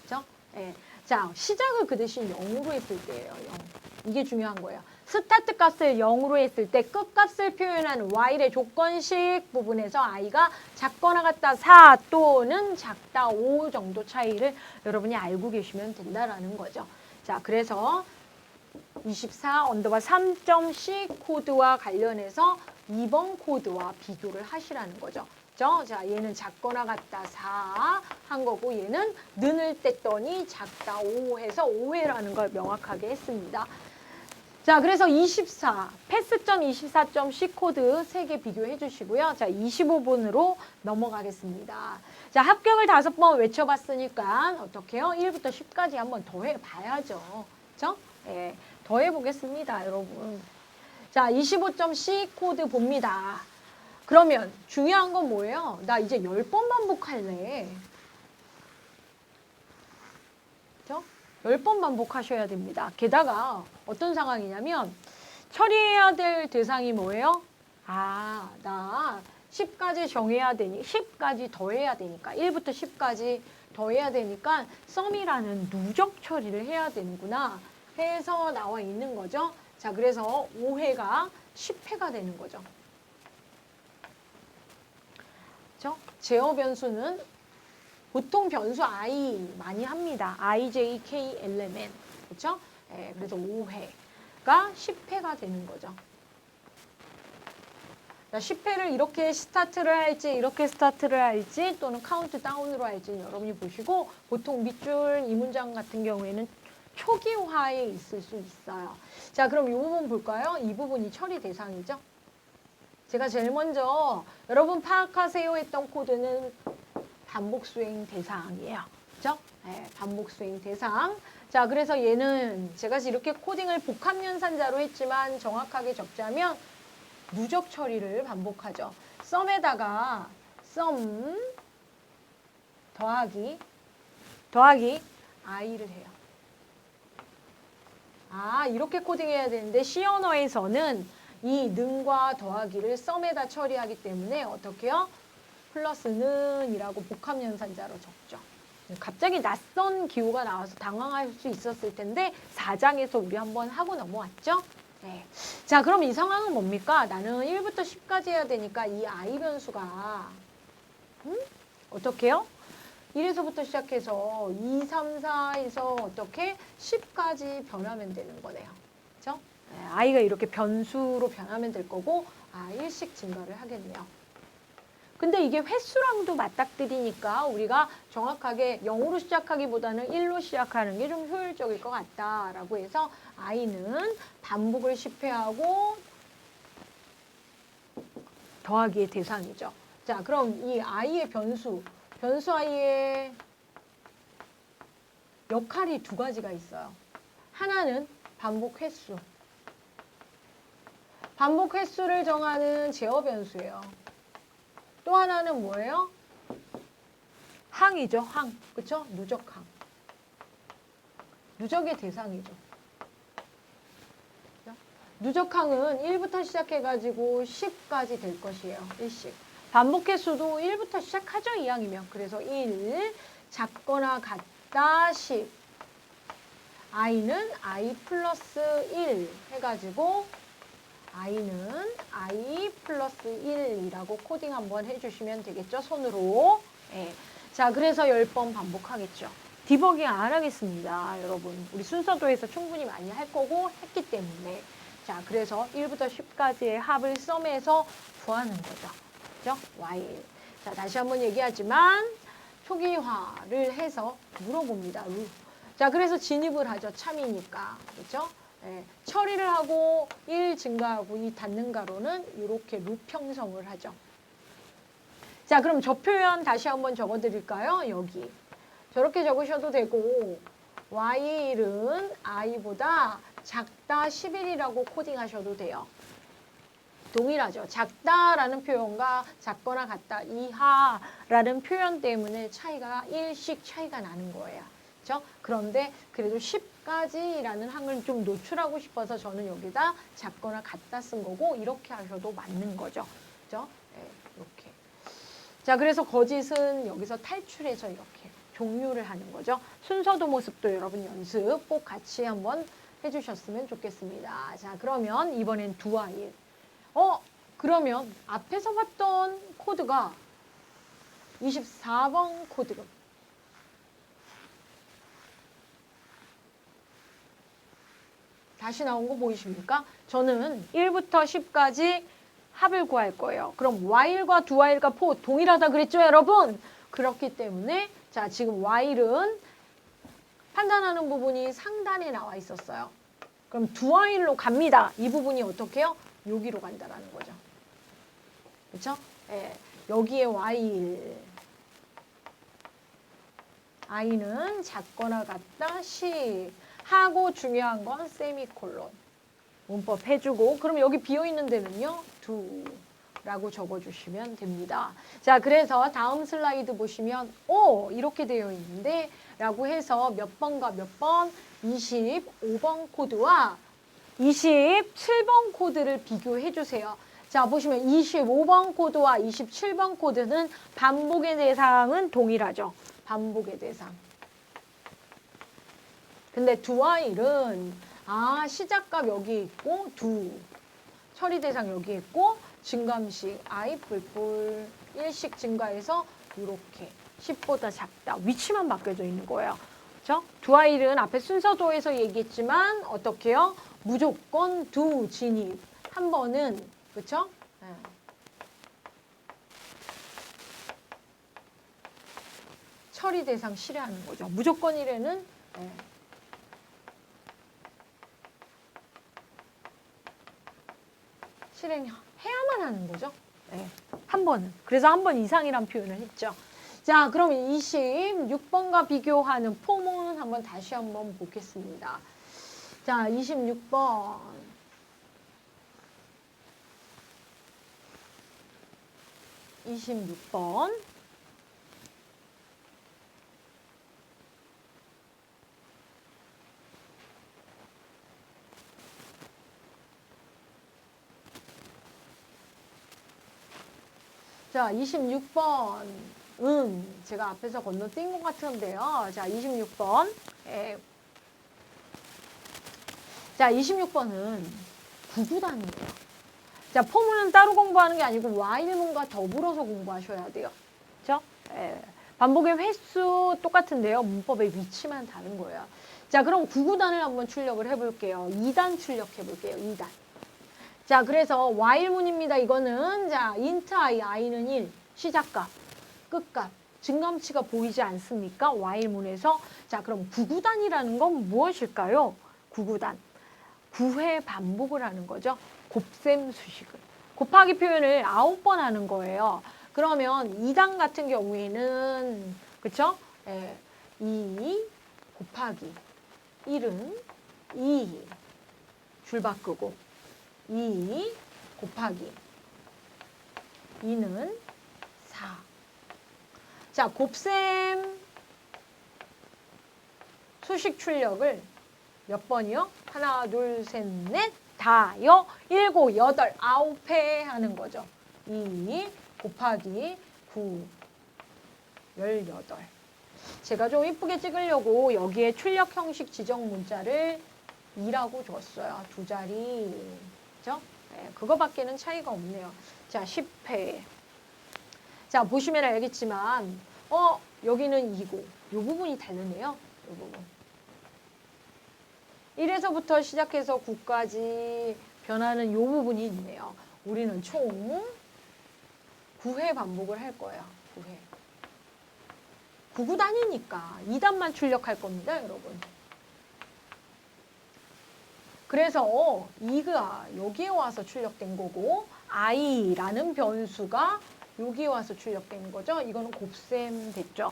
그렇죠? 네. 자, 시작을 그 대신 0으로 했을 때예요. 0. 이게 중요한 거예요. 스타트 값을 0으로 했을 때 끝값을 표현하는 while의 조건식 부분에서 i가 작거나 같다 4 또는 작다 5 정도 차이를 여러분이 알고 계시면 된다라는 거죠. 자, 그래서 24_3.c 코드와 관련해서 2번 코드와 비교를 하시라는 거죠. 그죠? 자, 얘는 작거나 같다 4 한 거고 얘는 는을 뗐더니 작다 5 해서 5회라는 걸 명확하게 했습니다. 자, 그래서 24, 패스점 24.c 코드 3개 비교해 주시고요. 자, 25분으로 넘어가겠습니다. 자, 합격을 5번 외쳐봤으니까 어떻게 해요? 1부터 10까지 한번 더 해봐야죠. 그죠? 예, 더 해보겠습니다, 여러분. 자, 25.c 코드 봅니다. 그러면 중요한 건 뭐예요? 나 이제 10번 반복할래. 그죠? 10번 반복하셔야 됩니다. 게다가 어떤 상황이냐면 처리해야 될 대상이 뭐예요? 아, 나 10까지 정해야 되니 10까지 더해야 되니까 1부터 10까지 더해야 되니까 썸이라는 누적 처리를 해야 되는구나 해서 나와 있는 거죠. 자, 그래서 5회가 10회가 되는 거죠. 그렇죠? 제어 변수는 보통 변수 i 많이 합니다. i, j, k, element. 그렇죠? 예, 그래서 5회가 10회가 되는 거죠. 자, 10회를 이렇게 스타트를 할지 이렇게 스타트를 할지 또는 카운트 다운으로 할지 여러분이 보시고 보통 밑줄 이 문장 같은 경우에는 초기화에 있을 수 있어요. 자, 그럼 이 부분 볼까요? 이 부분이 처리 대상이죠. 제가 제일 먼저 여러분 파악하세요 했던 코드는 반복 수행 대상이에요. 그죠? 네, 반복 수행 대상. 자, 그래서 얘는 제가 이렇게 코딩을 복합연산자로 했지만 정확하게 적자면 누적 처리를 반복하죠. 썸에다가 썸 더하기 i를 해요. 아, 이렇게 코딩해야 되는데 C 언어에서는 이 능과 더하기를 썸에다 처리하기 때문에 어떻게 해요? 플러스는 이라고 복합연산자로 적죠. 갑자기 낯선 기호가 나와서 당황할 수 있었을 텐데 4장에서 우리 한번 하고 넘어왔죠? 네. 자, 그럼 이 상황은 뭡니까? 나는 1부터 10까지 해야 되니까 이 i 변수가 어떻게 해요? 1에서부터 시작해서 2, 3, 4에서 어떻게 10까지 변하면 되는 거네요. 그렇죠? 네, i가 이렇게 변수로 변하면 될 거고 1씩 증가를 하겠네요. 근데 이게 횟수랑도 맞닥뜨리니까 우리가 정확하게 0으로 시작하기보다는 1로 시작하는 게 좀 효율적일 것 같다라고 해서 i는 반복을 10회하고 더하기의 대상이죠. 자, 그럼 이 i의 변수 i의 역할이 두 가지가 있어요. 하나는 반복 횟수. 반복 횟수를 정하는 제어 변수예요. 또 하나는 뭐예요? 항이죠, 항. 그쵸? 누적항. 누적의 대상이죠. 누적항은 1부터 시작해가지고 10까지 될 것이에요. 1씩. 반복 횟수도 1부터 시작하죠, 이항이면. 그래서 1, 작거나 같다 10. i는 i 플러스 1 해가지고 i는 i 플러스 1이라고 코딩 한번 해주시면 되겠죠, 손으로. 네. 자, 그래서 10번 반복하겠죠. 디버깅 안 하겠습니다, 여러분. 우리 순서도에서 충분히 많이 할 거고 했기 때문에. 자, 그래서 1부터 10까지의 합을 썸에서 구하는 거죠. 그죠? while. 자, 다시 한번 얘기하지만 초기화를 해서 물어봅니다. 자, 그래서 진입을 하죠. 참이니까. 그렇죠? 네, 처리를 하고 1 증가하고 2 닫는 가로는 이렇게 룹 형성을 하죠. 자, 그럼 저 표현 다시 한번 적어드릴까요? 여기. 저렇게 적으셔도 되고 while은 i보다 작다 11이라고 코딩하셔도 돼요. 동일하죠. 작다라는 표현과 작거나 같다 이하라는 표현 때문에 차이가 1씩 차이가 나는 거예요. 그렇죠? 그런데 그래도 10까지라는 항을 좀 노출하고 싶어서 저는 여기다 작거나 같다 쓴 거고 이렇게 하셔도 맞는 거죠. 그렇죠? 네, 이렇게. 자, 그래서 거짓은 여기서 탈출해서 이렇게 종료를 하는 거죠. 순서도 모습도 여러분 연습 꼭 같이 한번 해주셨으면 좋겠습니다. 자, 그러면 이번엔 두아일. 그러면 앞에서 봤던 코드가 24번 코드가 다시 나온 거 보이십니까? 저는 1부터 10까지 합을 구할 거예요. 그럼 while과 do while과 for 동일하다 그랬죠, 여러분? 그렇기 때문에 자, 지금 while은 판단하는 부분이 상단에 나와 있었어요. 그럼 do while로 갑니다. 이 부분이 어떻게 해요? 여기로 간다라는 거죠. 그렇죠? 예, 여기에 while. i는 작거나 같다, 시. 하고 중요한 건 세미콜론. 문법 해주고 그럼 여기 비어있는 데는요. do 라고 적어주시면 됩니다. 자, 그래서 다음 슬라이드 보시면 이렇게 되어 있는데 라고 해서 몇 번과 몇 번 25번 코드와 27번 코드를 비교해 주세요. 자, 보시면 25번 코드와 27번 코드는 반복의 대상은 동일하죠. 반복의 대상. 근데 do while은 시작값 여기 있고 do 처리 대상 여기 있고 증감식 I 뿔뿔 일식 증가해서 이렇게 10보다 작다. 위치만 바뀌어져 있는 거예요. 그렇죠? do while은 앞에 순서도에서 얘기했지만 어떻게 해요? 무조건 do 진입. 한 번은 그렇죠? 네. 처리 대상 실행하는 거죠. 무조건 1에는 실행해야만 하는 거죠. 네. 한 번은. 그래서 한 번 이상이란 표현을 했죠. 자, 그럼 26번과 비교하는 포문 한번 다시 한번 보겠습니다. 자, 26번. 26번. 자, 26번은 제가 앞에서 건너뛴 것 같은데요. 자, 26번. 자, 26번은 구구단이에요. 자, 포문은 따로 공부하는 게 아니고 while문과 더불어서 공부하셔야 돼요. 그렇죠? 반복의 횟수 똑같은데요. 문법의 위치만 다른 거예요. 자, 그럼 구구단을 한번 출력을 해볼게요. 2단 출력해볼게요. 2단. 자, 그래서 while문입니다. 이거는 자, int i, i는 1, 시작값, 끝값, 증감치가 보이지 않습니까? while문에서. 자, 그럼 구구단이라는 건 무엇일까요? 구구단. 9회 반복을 하는 거죠. 곱셈 수식을. 곱하기 표현을 9번 하는 거예요. 그러면 2단 같은 경우에는 그쵸? 2 곱하기 1은 2 줄 바꾸고 2 곱하기 2는 4. 자, 곱셈 수식 출력을 몇 번이요? 하나, 둘, 셋, 넷, 다요, 7, 8, 9회 하는 거죠. 2 곱하기 9, 18. 제가 좀 이쁘게 찍으려고 여기에 출력 형식 지정 문자를 2라고 줬어요. 두 자리. 그죠? 네, 그거밖에는 차이가 없네요. 자, 10회. 자, 보시면 알겠지만, 여기는 2고, 이 부분이 다르네요. 이 부분. 1에서부터 시작해서 9까지 변하는 이 부분이 있네요. 우리는 총 9회 반복을 할 거예요. 9회. 9구단이니까 2단만 출력할 겁니다, 여러분. 그래서 2가 여기에 와서 출력된 거고 i라는 변수가 여기에 와서 출력된 거죠. 이거는 곱셈 됐죠.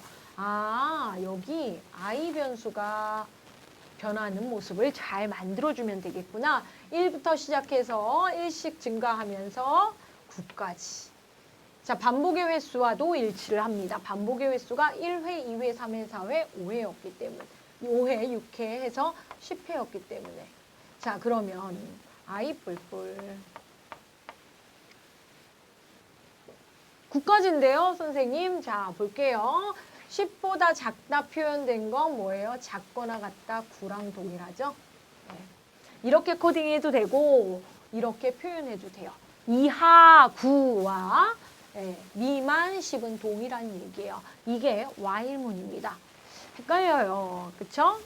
여기 i 변수가 변하는 모습을 잘 만들어주면 되겠구나. 1부터 시작해서 1씩 증가하면서 9까지. 자, 반복의 횟수와도 일치를 합니다. 반복의 횟수가 1회, 2회, 3회, 4회, 5회였기 때문에 5회, 6회 해서 10회였기 때문에 자, 그러면 I 뿔뿔 9까지인데요, 선생님. 자, 볼게요. 10보다 작다 표현된 건 뭐예요? 작거나 같다, 9랑 동일하죠? 네. 이렇게 코딩해도 되고 이렇게 표현해도 돼요. 이하 9와 미만 10은 동일한 얘기예요. 이게 while문입니다. 헷갈려요. 그쵸?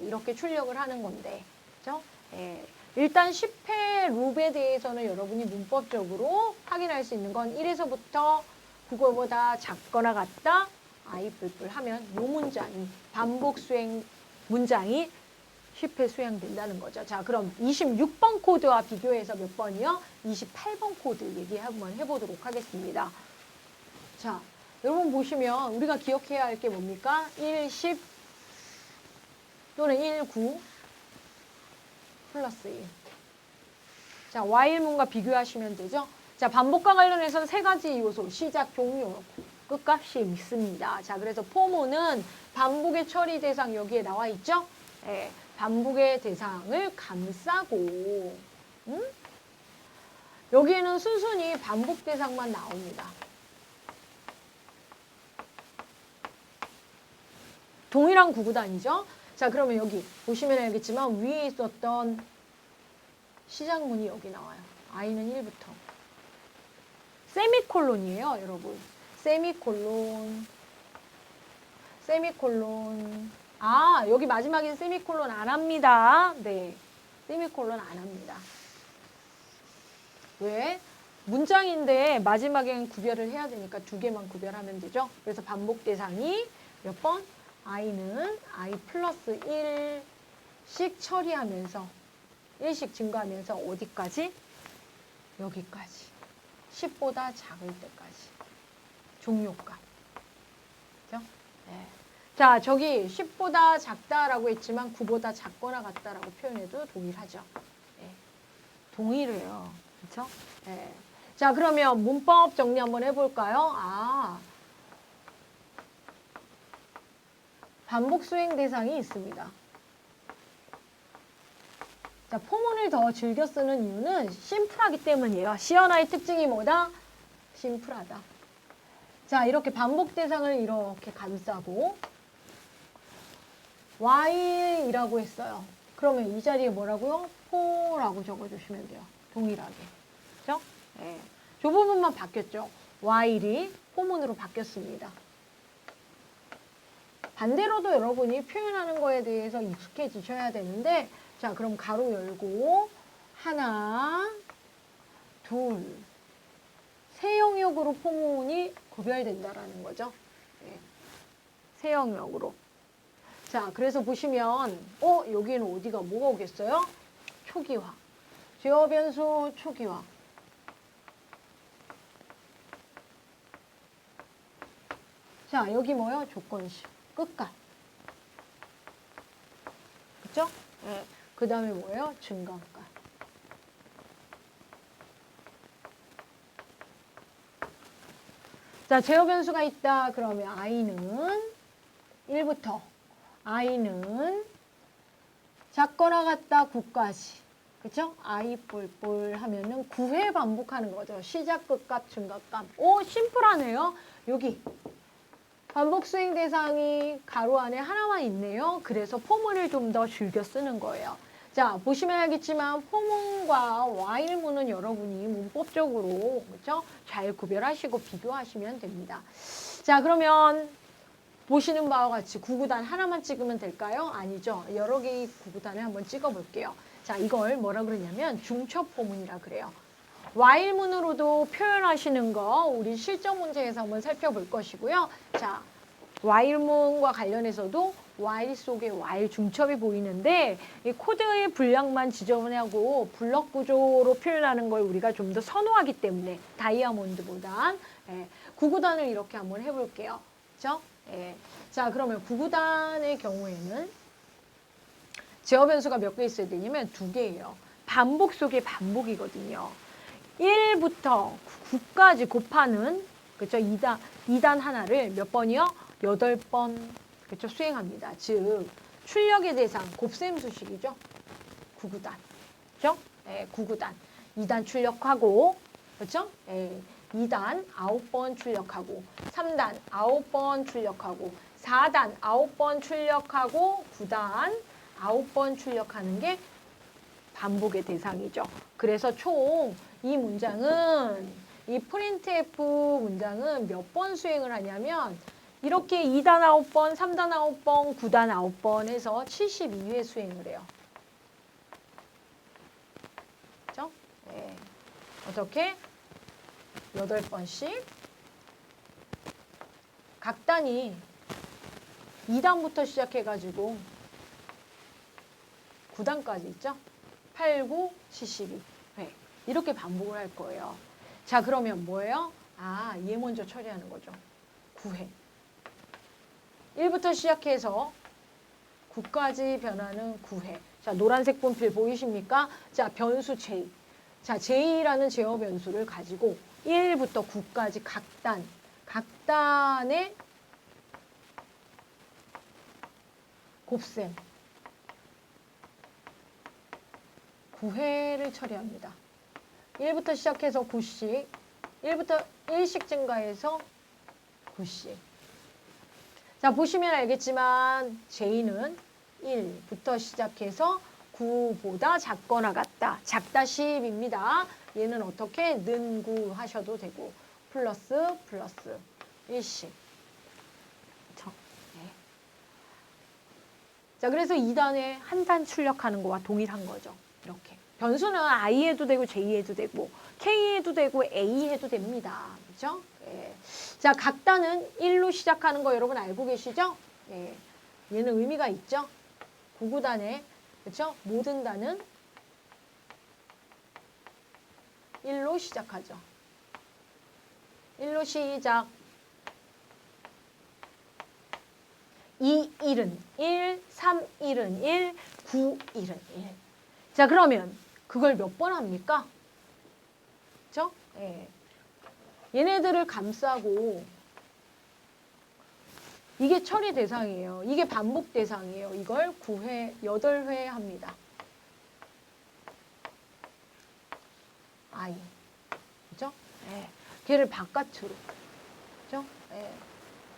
이렇게 출력을 하는 건데. 그쵸? 예. 일단 10회 룹에 대해서는 여러분이 문법적으로 확인할 수 있는 건 1에서부터 그거보다 작거나 같다, 아이 뿔뿔 하면 이 문장이 반복 수행 문장이 10회 수행된다는 거죠. 자, 그럼 26번 코드와 비교해서 몇 번이요? 28번 코드 얘기 한번 해보도록 하겠습니다. 자, 여러분 보시면 우리가 기억해야 할 게 뭡니까? 1, 10 또는 1, 9 플러스 1. 자, while문과 비교하시면 되죠. 자, 반복과 관련해서는 세 가지 요소, 시작, 종료, 끝값이 있습니다. 자, 그래서 포문은 반복의 처리 대상 여기에 나와 있죠? 예, 반복의 대상을 감싸고, 여기에는 순순히 반복 대상만 나옵니다. 동일한 구구단이죠. 자, 그러면 여기 보시면 알겠지만 위에 있었던 시작문이 여기 나와요. i는 1부터. 세미콜론이에요, 여러분. 세미콜론. 세미콜론. 아, 여기 마지막엔 세미콜론 안 합니다. 네. 세미콜론 안 합니다. 왜? 문장인데 마지막엔 구별을 해야 되니까 두 개만 구별하면 되죠. 그래서 반복 대상이 몇 번? i는 i 플러스 1씩 처리하면서 1씩 증가하면서 어디까지? 여기까지. 10보다 작을 때까지. 종료값. 그죠? 네. 자, 저기 10보다 작다라고 했지만 9보다 작거나 같다라고 표현해도 동일하죠. 네. 동일해요. 그렇죠? 네. 자, 그러면 문법 정리 한번 해볼까요? 아, 반복 수행 대상이 있습니다. 자, 포문을 더 즐겨 쓰는 이유는 심플하기 때문이에요. 시연화의 특징이 뭐다? 심플하다. 자, 이렇게 반복 대상을 이렇게 감싸고 while이라고 했어요. 그러면 이 자리에 뭐라고요? for라고 적어주시면 돼요. 동일하게. 그죠? 네. 이 부분만 바뀌었죠. while이 포문으로 바뀌었습니다. 반대로도 여러분이 표현하는 거에 대해서 익숙해지셔야 되는데, 자, 그럼 가로 열고 하나, 둘, 세 영역으로 포문이 구별된다라는 거죠. 네. 세 영역으로. 자, 그래서 보시면 여기는 어디가 뭐가 오겠어요? 초기화. 제어 변수 초기화. 자, 여기 뭐요? 조건식. 끝값. 그쵸? 네. 그 다음에 뭐예요? 증가값. 자, 제어 변수가 있다. 그러면 i는 1부터 i는 작거나 같다 9까지. 그쵸? i 뿔뿔 하면은 9회 반복하는 거죠. 시작, 끝값, 증가값. 오, 심플하네요. 여기 반복 수행 대상이 가로 안에 하나만 있네요. 그래서 포문을 좀 더 즐겨 쓰는 거예요. 자, 보시면 알겠지만 포문과 while문은 여러분이 문법적으로 그렇죠? 잘 구별하시고 비교하시면 됩니다. 자, 그러면 보시는 바와 같이 구구단 하나만 찍으면 될까요? 아니죠. 여러 개의 구구단을 한번 찍어볼게요. 자, 이걸 뭐라 그러냐면 중첩 포문이라 그래요. while문으로도 표현하시는 거 우리 실전 문제에서 한번 살펴볼 것이고요. 자, while문과 관련해서도 while 속에 while 중첩이 보이는데 이 코드의 분량만 지정하고 블럭 구조로 표현하는 걸 우리가 좀 더 선호하기 때문에 다이아몬드보단 구구단을 이렇게 한번 해볼게요. 그렇죠? 자, 그러면 구구단의 경우에는 제어 변수가 몇 개 있어야 되냐면 2개예요. 반복 속에 반복이거든요. 1부터 9까지 곱하는 그렇죠? 2단 하나를 몇 번이요? 8번 그렇죠? 수행합니다. 즉 출력의 대상 곱셈 수식이죠. 9구단. 그렇죠? 9구단. 2단 출력하고 그렇죠? 2단 9번 출력하고 3단 9번 출력하고 4단 9번 출력하고 9단 9번 출력하는 게 반복의 대상이죠. 그래서 총 이 문장은 이 printf 문장은 몇 번 수행을 하냐면 이렇게 2단 9번, 3단 9번, 9단 9번 해서 72회 수행을 해요. 예. 어떻게? 8번씩. 각 단이 2단부터 시작해가지고 9단까지 있죠? 8, 9, 72. 네. 이렇게 반복을 할 거예요. 자, 그러면 뭐예요? 아, 얘 먼저 처리하는 거죠. 9회. 1부터 시작해서 9까지 변하는 9회. 자, 노란색 분필 보이십니까? 자, 변수 j. 자, j라는 제어 변수를 가지고 1부터 9까지 각 단의 곱셈 9회를 처리합니다. 1부터 시작해서 9씩, 1부터 1씩 증가해서 9씩. 자, 보시면 알겠지만 j는 1부터 시작해서 9보다 작거나 같다. 작다 10입니다. 얘는 어떻게? 는 9 하셔도 되고 플러스 1씩. 네. 자, 그래서 2단에 한 단 출력하는 거와 동일한 거죠. 이렇게. 변수는 I 해도 되고 J 해도 되고 K 해도 되고 A 해도 됩니다. 그렇죠? 네. 자, 각 단은 1로 시작하는 거 여러분 알고 계시죠? 네. 얘는 의미가 있죠? 9구단에 그렇죠? 모든 단은 1로 시작하죠. 1로 시작. 2, 1은 1, 3, 1은 1, 9, 1은 1. 자, 그러면 그걸 몇 번 합니까? 그렇죠? 예. 얘네들을 감싸고 이게 처리 대상이에요. 이게 반복 대상이에요. 이걸 9회, 8회 합니다. I. 그죠? 예. 걔를 바깥으로. 그죠? 예.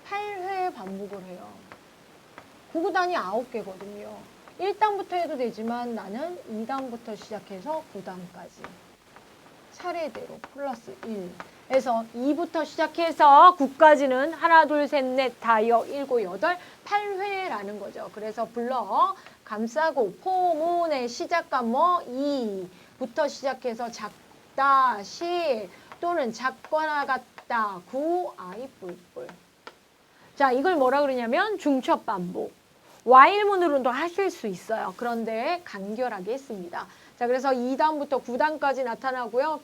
8회 반복을 해요. 9구단이 9개거든요. 1단부터 해도 되지만 나는 2단부터 시작해서 9단까지. 차례대로 플러스 1. 해서 2부터 시작해서 9까지는 하나, 둘, 셋, 넷, 다여, 일곱, 여덟, 8회라는 거죠. 그래서 불러 감싸고 포문의 시작과 뭐 2부터 시작해서 작다, 10 또는 작거나 같다, 9, I, 뿔뿔. 자, 이걸 뭐라 그러냐면 중첩 반복. while문으로도 하실 수 있어요. 그런데 간결하게 했습니다. 자, 그래서 2단부터 9단까지 나타나고요.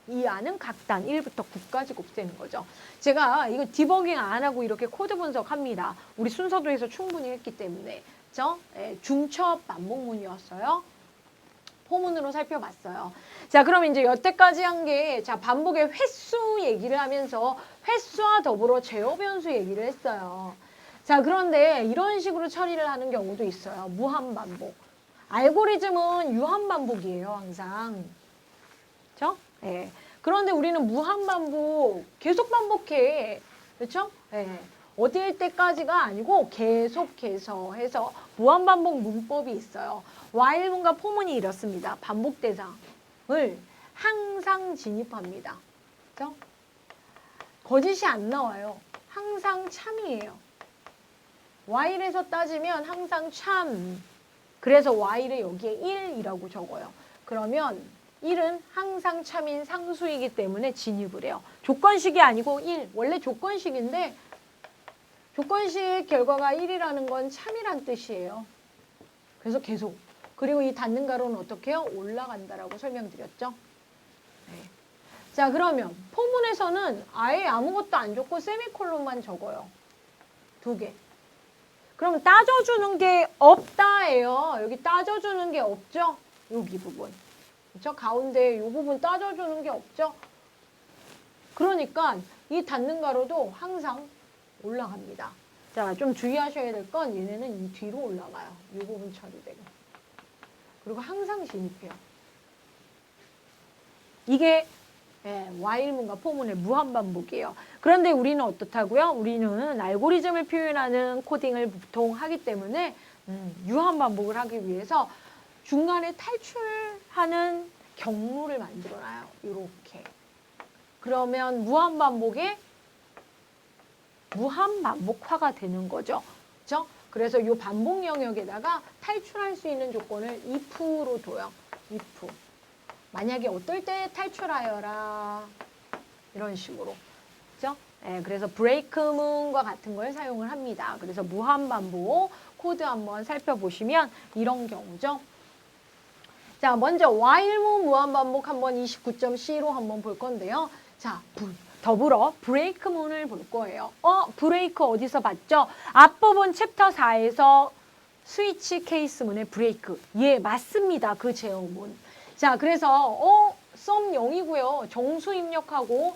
이 안은 각 단 1부터 9까지 곱셈인 거죠. 제가 이거 디버깅 안 하고 이렇게 코드 분석합니다. 우리 순서도에서 충분히 했기 때문에. 그죠? 네, 중첩 반복문이었어요. 포문으로 살펴봤어요. 자, 그럼 이제 여태까지 한 게, 자, 반복의 횟수 얘기를 하면서 횟수와 더불어 제어 변수 얘기를 했어요. 자, 그런데 이런 식으로 처리를 하는 경우도 있어요. 무한 반복. 알고리즘은 유한 반복이에요, 항상. 그렇죠? 예. 그런데 우리는 무한 반복, 계속 반복해. 그렇죠? 예. 어디일 때까지가 아니고 계속해서 해서 무한 반복 문법이 있어요. while문과 포문이 이렇습니다. 반복 대상을 항상 진입합니다. 그렇죠? 거짓이 안 나와요. 항상 참이에요. while에서 따지면 항상 참. 그래서 while을 여기에 1이라고 적어요. 그러면 1은 항상 참인 상수이기 때문에 진입을 해요. 조건식이 아니고 1. 원래 조건식인데 조건식 결과가 1이라는 건 참이란 뜻이에요. 그래서 계속. 그리고 이 닫는 가로는 어떻게 해요? 올라간다라고 설명드렸죠. 네. 자, 그러면 포문에서는 아예 아무것도 안 적고 세미콜론만 적어요. 2개. 그럼 따져주는 게 없다예요. 여기 따져주는 게 없죠? 여기 부분. 그렇죠? 가운데 이 부분 따져주는 게 없죠? 그러니까 이 닫는 가로도 항상 올라갑니다. 자, 좀 주의하셔야 될 건 얘네는 이 뒤로 올라가요. 이 부분 처리되고. 그리고 항상 진입해요. 이게 while문과 포문의 무한반복이에요. 그런데 우리는 어떻다고요? 우리는 알고리즘을 표현하는 코딩을 보통 하기 때문에 유한반복을 하기 위해서 중간에 탈출하는 경로를 만들어놔요. 이렇게. 그러면 무한반복의 무한반복화가 되는 거죠. 그렇죠? 그래서 이 반복 영역에다가 탈출할 수 있는 조건을 if로 둬요. if. 만약에 어떨 때 탈출하여라. 이런 식으로. 그죠? 예, 그래서 브레이크문과 같은 걸 사용을 합니다. 그래서 무한반복 코드 한번 살펴보시면 이런 경우죠. 자, 먼저 while문 무한반복 한번 29.C로 한번 볼 건데요. 자, 더불어 브레이크문을 볼 거예요. 브레이크 어디서 봤죠? 앞부분 챕터 4에서 스위치 케이스문의 브레이크. 예, 맞습니다. 그 제어문. 자, 그래서 썸 0이고요. 정수 입력하고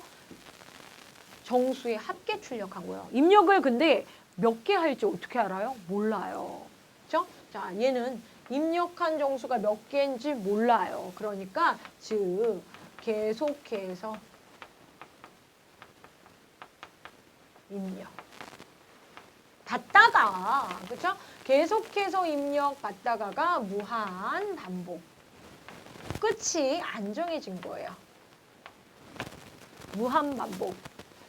정수의 합계 출력하고요. 입력을 근데 몇 개 할지 어떻게 알아요? 몰라요. 그렇죠? 자, 얘는 입력한 정수가 몇 개인지 몰라요. 그러니까 즉 계속해서 입력 받다가 그렇죠? 계속해서 입력 받다가가 무한 반복. 끝이 안 정해진 거예요. 무한 반복.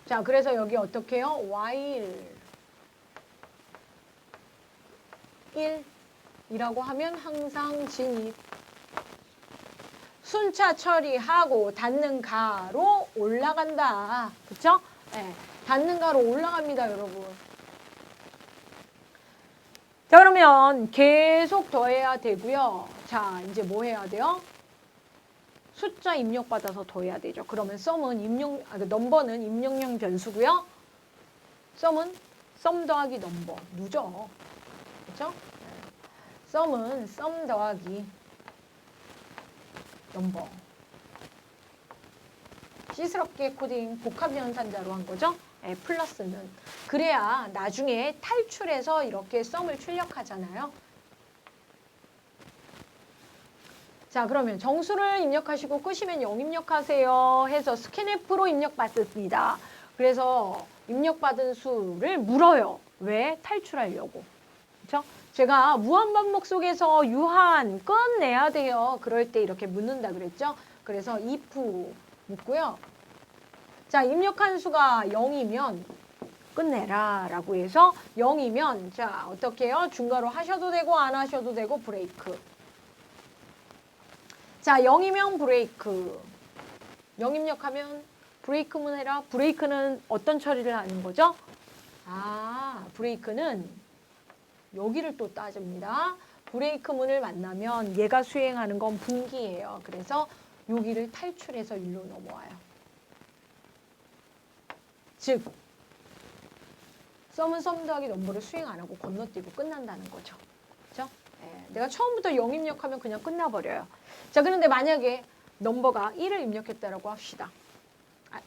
자, 그래서 여기 어떻게 해요? while 1이라고 하면 항상 진입. 순차 처리하고 닫는 가로 올라간다. 그쵸? 네, 닫는 가로 올라갑니다, 여러분. 자, 그러면 계속 더해야 되고요. 자, 이제 뭐 해야 돼요? 숫자 입력받아서 더해야 되죠. 그러면 썸은 넘버는 입력용 변수고요. 썸은 썸 더하기 넘버. 누죠. 그렇죠? 썸은 썸 더하기 넘버. C스럽게 코딩 복합 연산자로 한 거죠. 플러스는. 그래야 나중에 탈출해서 이렇게 썸을 출력하잖아요. 자, 그러면 정수를 입력하시고 끄시면 0 입력하세요 해서 스캔F로 입력받습니다. 그래서 입력받은 수를 물어요. 왜? 탈출하려고. 그렇죠? 제가 무한반복 속에서 유한 끝내야 돼요. 그럴 때 이렇게 묻는다 그랬죠? 그래서 if 묻고요. 자, 입력한 수가 0이면 끝내라 라고 해서 0이면 자, 어떻게 해요? 중괄호 하셔도 되고 안 하셔도 되고 브레이크. 자, 0이면 브레이크. 0 입력하면 브레이크문 해라. 브레이크는 어떤 처리를 하는 거죠? 브레이크는 여기를 또 따집니다. 브레이크문을 만나면 얘가 수행하는 건 분기예요. 그래서 여기를 탈출해서 일로 넘어와요. 즉, 썸은 썸 더하기 넘버를 수행 안 하고 건너뛰고 끝난다는 거죠. 그렇죠? 내가 처음부터 0 입력하면 그냥 끝나버려요. 자, 그런데 만약에 넘버가 1을 입력했다라고 합시다.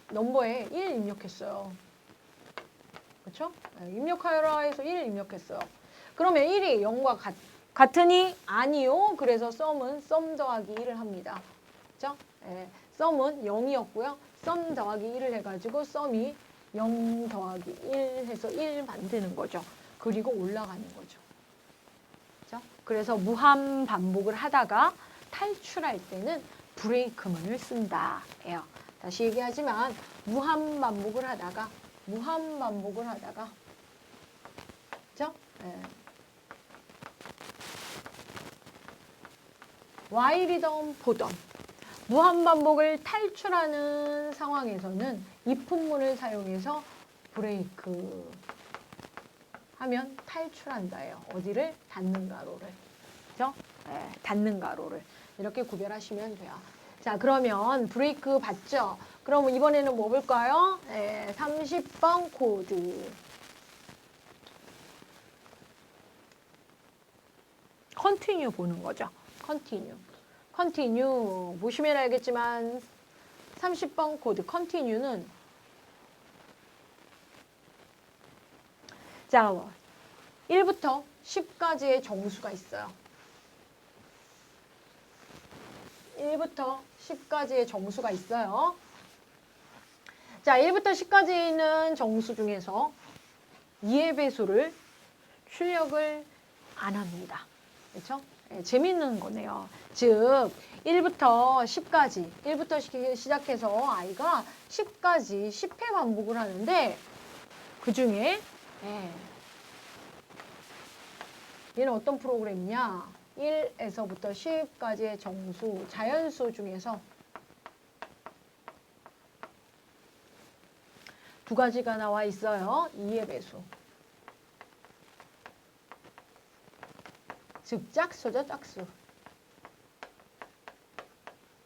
넘버에 1 입력했어요. 그렇죠? 입력하여라 해서 1 입력했어요. 그러면 1이 0과 같으니 아니요. 그래서 썸은 썸 더하기 1을 합니다. 그렇죠? 썸은 0이었고요. 썸 더하기 1을 해가지고 썸이 0 더하기 1 해서 1 만드는 거죠. 그리고 올라가는 거죠. 그렇죠? 그래서 무한 반복을 하다가 탈출할 때는 브레이크문을 쓴다. 예요. 다시 얘기하지만 무한 반복을 하다가 그렇죠? while이던 보던 무한 반복을 탈출하는 상황에서는 if문을 사용해서 브레이크 하면 탈출한다예요. 어디를? 닫는 가로를. 그렇죠? 닫는 가로를. 이렇게 구별하시면 돼요. 자, 그러면 브레이크 봤죠? 그럼 이번에는 뭐 볼까요? 30번 코드. 컨티뉴 보는 거죠. 컨티뉴. 보시면 알겠지만 30번 코드 컨티뉴는 자, 1부터 10까지의 정수가 있어요. 1부터 10까지의 정수가 있어요. 자, 1부터 10까지 있는 정수 중에서 2의 배수를 출력을 안 합니다. 그렇죠? 재밌는 거네요. 즉, 1부터 10까지 시작해서 아이가 10까지 10회 반복을 하는데 그 중에 얘는 어떤 프로그램이냐? 1에서부터 10까지의 정수, 자연수 중에서 두 가지가 나와 있어요. 2의 배수. 즉 짝수죠, 짝수.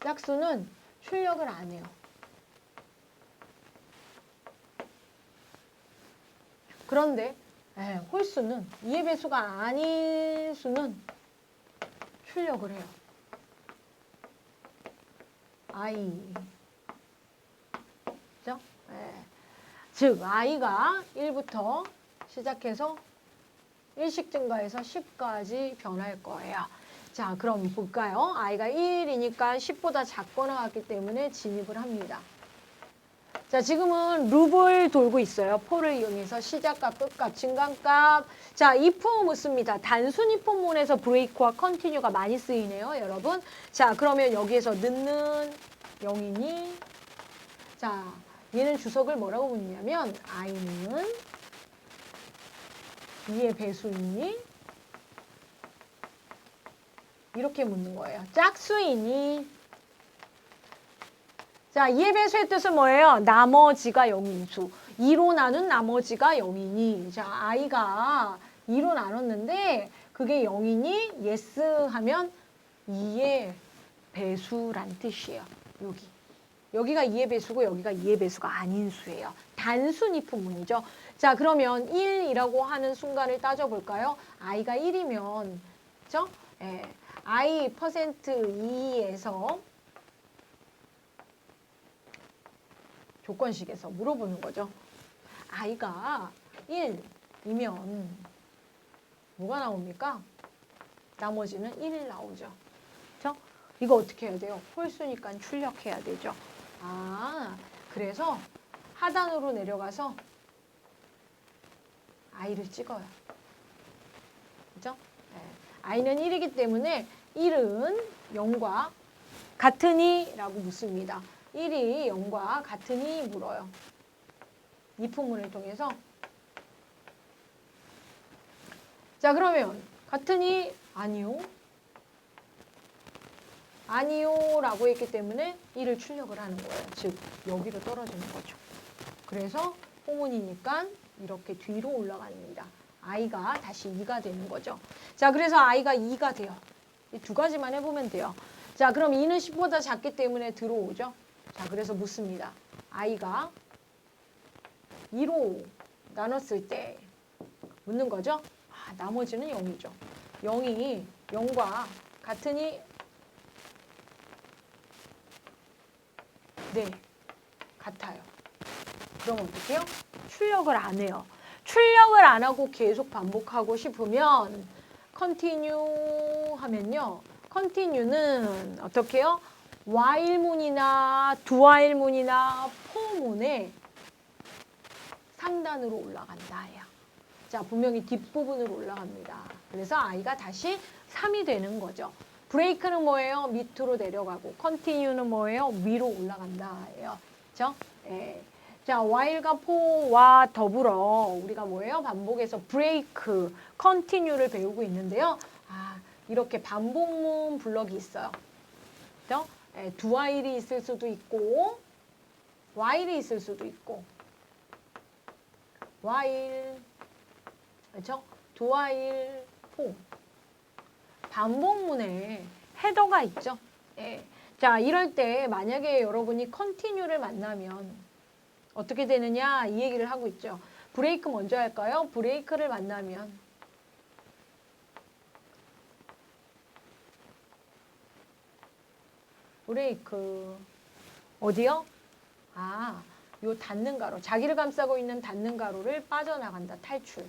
짝수는 출력을 안 해요. 그런데 홀수는 2의 배수가 아닌 수는 출력을 해요. I. 그죠? 즉 i가 1부터 시작해서 일식 증가해서 10까지 변할 거예요. 자, 그럼 볼까요? i가 1이니까 10보다 작거나 같기 때문에 진입을 합니다. 자, 지금은 룹을 돌고 있어요. for를 이용해서 시작값, 끝값, 증가값. 자, if 묻습니다. 단순 if문에서 break와 continue가 많이 쓰이네요, 여러분. 자, 그러면 여기에서 넣는 0이니? 자, 얘는 주석을 뭐라고 묻냐면 i는 2의 배수이니? 이렇게 묻는 거예요. 짝수이니? 자, 2의 배수의 뜻은 뭐예요? 나머지가 0인 수. 2로 나눈 나머지가 0이니. 자, i가 2로 나눴는데 그게 0이니? yes 하면 2의 배수란 뜻이에요. 여기가 2의 배수고 여기가 2의 배수가 아닌 수예요. 단순 if문이죠. 자, 그러면 1이라고 하는 순간을 따져볼까요? i가 1이면, 그죠? i %2에서 조건식에서 물어보는 거죠. i가 1이면 뭐가 나옵니까? 나머지는 1 나오죠. 그렇죠? 이거 어떻게 해야 돼요? 홀수니까 출력해야 되죠. 아, 그래서 하단으로 내려가서 i를 찍어요. 그죠? i는 1이기 때문에 1은 0과 같으니? 라고 묻습니다. 1이 0과 같으니? 물어요. if문을 통해서. 자, 그러면 같으니? 아니요. 아니요 라고 했기 때문에 1을 출력을 하는 거예요. 즉 여기로 떨어지는 거죠. 그래서 포문이니까 이렇게 뒤로 올라갑니다. i가 다시 2가 되는 거죠. 자, 그래서 i가 2가 돼요. 이 두 가지만 해보면 돼요. 자, 그럼 2는 10보다 작기 때문에 들어오죠. 자, 그래서 묻습니다. i가 2로 나눴을 때 묻는 거죠. 아, 나머지는 0이죠. 0이 0과 같으니? 네, 같아요. 그럼 어떡해요? 출력을 안 해요. 출력을 안 하고 계속 반복하고 싶으면 continue 하면요. continue는 어떻게 해요? while문이나 dowhile문이나 for문의 상단으로 올라간다예요. 자, 분명히 뒷부분으로 올라갑니다. 그래서 i가 다시 3이 되는 거죠. 브레이크는 뭐예요? 밑으로 내려가고 continue는 뭐예요? 위로 올라간다예요. 그렇죠? 자, while과 for와 더불어 우리가 뭐예요? 반복해서 break, continue를 배우고 있는데요. 아, 이렇게 반복문 블럭이 있어요. 그렇죠? do while이 있을 수도 있고 while이 있을 수도 있고 while, 그렇죠? do while, for. 반복문에 헤더가 있죠. 자, 이럴 때 만약에 여러분이 continue를 만나면 어떻게 되느냐 이 얘기를 하고 있죠. 브레이크 먼저 할까요? 브레이크를 만나면 브레이크 어디요? 아, 요 닫는 가로, 자기를 감싸고 있는 닫는 가로를 빠져나간다, 탈출.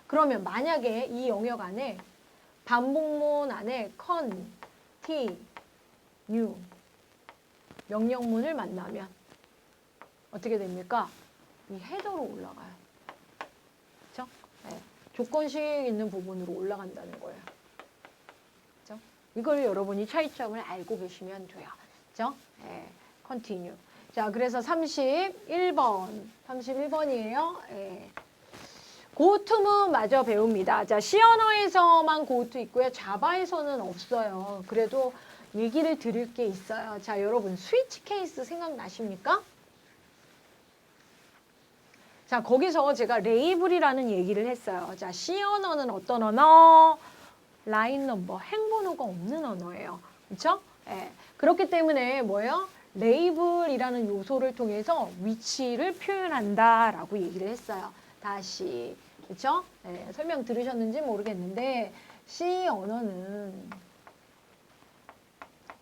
그러면 만약에 이 영역 안에 반복문 안에 continue 명령문을 만나면 어떻게 됩니까? 이 헤더로 올라가요. 그렇죠? 조건식 있는 부분으로 올라간다는 거예요. 그렇죠? 이걸 여러분이 차이점을 알고 계시면 돼요. 그렇죠? continue. 자, 그래서 31번. 31번이에요. 고투문 마저 배웁니다. 자, C 언어에서만 고투 있고요. 자바에서는 없어요. 그래도 얘기를 드릴 게 있어요. 자, 여러분 스위치 케이스 생각나십니까? 자, 거기서 제가 레이블이라는 얘기를 했어요. 자, C 언어는 어떤 언어? 라인 넘버, 행번호가 없는 언어예요. 그렇죠? 예. 그렇기 때문에 뭐예요? 레이블이라는 요소를 통해서 위치를 표현한다라고 얘기를 했어요. 다시. 그렇죠? 예. 설명 들으셨는지 모르겠는데 C 언어는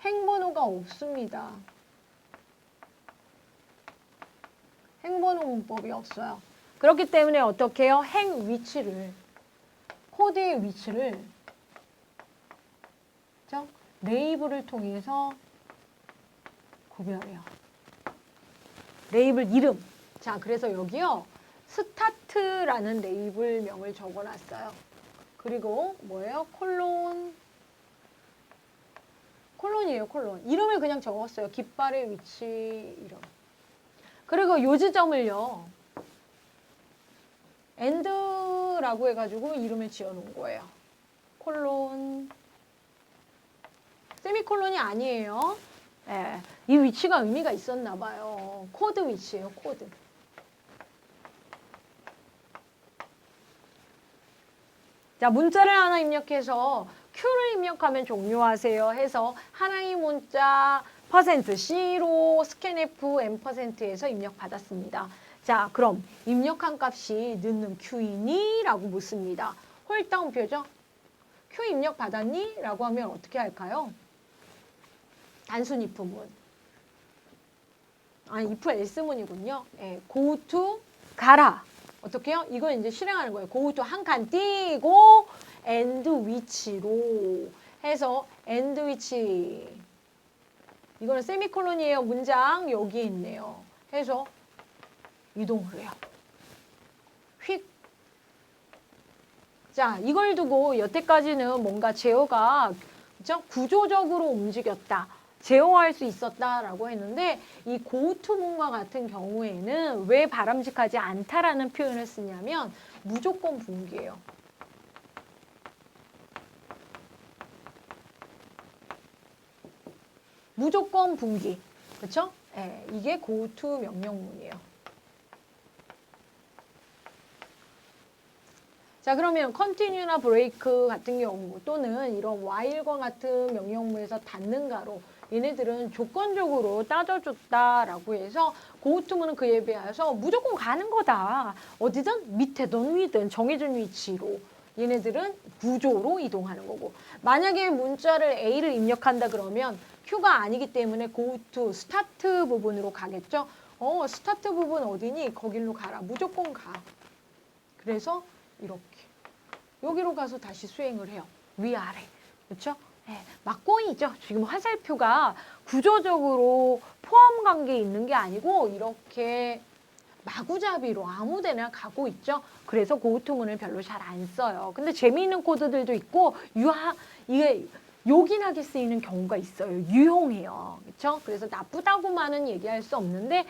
행번호가 없습니다. 행번호 문법이 없어요. 그렇기 때문에 어떻게 해요? 행 위치를, 코드의 위치를 그렇죠? 레이블을 통해서 구별해요. 레이블 이름. 자, 그래서 여기요. 스타트라는 레이블명을 적어놨어요. 그리고 뭐예요? 콜론이에요, 콜론. 이름을 그냥 적었어요. 깃발의 위치 이름. 그리고 요 지점을요. 엔드라고 해가지고 이름을 지어놓은 거예요. 콜론. 세미콜론이 아니에요. 예, 이 위치가 의미가 있었나 봐요. 코드 위치예요, 코드. 자, 문자를 하나 입력해서 Q를 입력하면 종료하세요 해서 하나의 문자 %C로 스캔F M%에서 입력받았습니다. 자, 그럼 입력한 값이 넣는 Q이니? 라고 묻습니다. 홀다운표죠? Q 입력 받았니? 라고 하면 어떻게 할까요? 단순 if문. if else문이군요. 예, go to 가라. 어떻게 해요? 이건 이제 실행하는 거예요. go to 한 칸 띄고 end which로 해서 end which. 이거는 세미콜론이에요. 문장 여기 있네요. 해서 이동을 해요. 휙. 자, 이걸 두고 여태까지는 뭔가 제어가 그죠? 구조적으로 움직였다. 제어할 수 있었다라고 했는데 이 고투문과 같은 경우에는 왜 바람직하지 않다라는 표현을 쓰냐면 무조건 분기예요. 무조건 분기. 그렇죠? 예, 이게 고투 명령문이에요. 자, 그러면 continue나 break 같은 경우 또는 이런 while과 같은 명령문에서 닫는가로 얘네들은 조건적으로 따져줬다라고 해서 고투문은 그에 비해서 무조건 가는 거다. 어디든 밑에든 위든 정해진 위치로 얘네들은 구조로 이동하는 거고 만약에 문자를 A를 입력한다 그러면 Q가 아니기 때문에 go to 스타트 부분으로 가겠죠. 스타트 부분 어디니? 거길로 가라. 무조건 가. 그래서 이렇게 여기로 가서 다시 수행을 해요. 위아래. 그렇죠? 네, 막공이죠. 지금 화살표가 구조적으로 포함 관계에 있는 게 아니고 이렇게 마구잡이로 아무 데나 가고 있죠. 그래서 고투문을 별로 잘 안 써요. 근데 재미있는 코드들도 있고 이게 요긴하게 쓰이는 경우가 있어요. 유용해요. 그렇죠? 그래서 나쁘다고만은 얘기할 수 없는데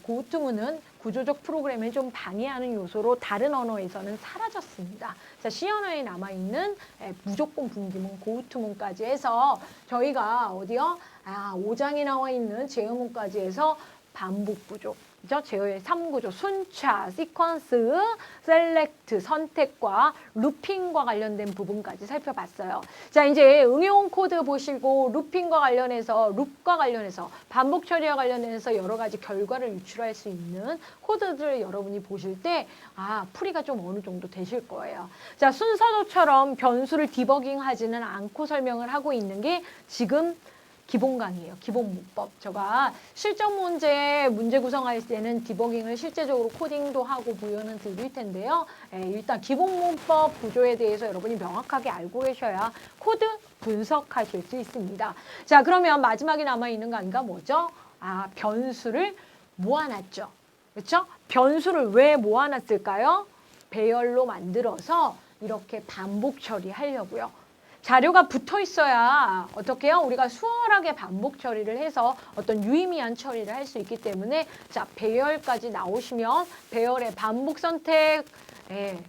고투문은 구조적 프로그램을 좀 방해하는 요소로 다른 언어에서는 사라졌습니다. 자, C 언어에 남아있는 무조건 분기문, 고투문까지 해서 저희가 어디요? 5장에 나와 있는 제어문까지 해서 반복 구조. 그죠? 제어의 3구조, 순차, 시퀀스, 셀렉트, 선택과 루핑과 관련된 부분까지 살펴봤어요. 자, 이제 응용 코드 보시고 루핑과 관련해서, 룹과 관련해서, 반복 처리와 관련해서 여러 가지 결과를 유출할 수 있는 코드들을 여러분이 보실 때, 풀이가 좀 어느 정도 되실 거예요. 자, 순서도처럼 변수를 디버깅하지는 않고 설명을 하고 있는 게 지금 기본 강의예요. 기본 문법. 제가 실전 문제 구성할 때는 디버깅을 실제적으로 코딩도 하고 부연은 드릴 텐데요. 일단 기본 문법 구조에 대해서 여러분이 명확하게 알고 계셔야 코드 분석하실 수 있습니다. 자, 그러면 마지막에 남아있는 강의가 뭐죠? 변수를 모아놨죠. 그렇죠? 변수를 왜 모아놨을까요? 배열로 만들어서 이렇게 반복 처리하려고요. 자료가 붙어 있어야 어떻게 해요? 우리가 수월하게 반복 처리를 해서 어떤 유의미한 처리를 할 수 있기 때문에 자, 배열까지 나오시면 배열의 반복 선택, 예,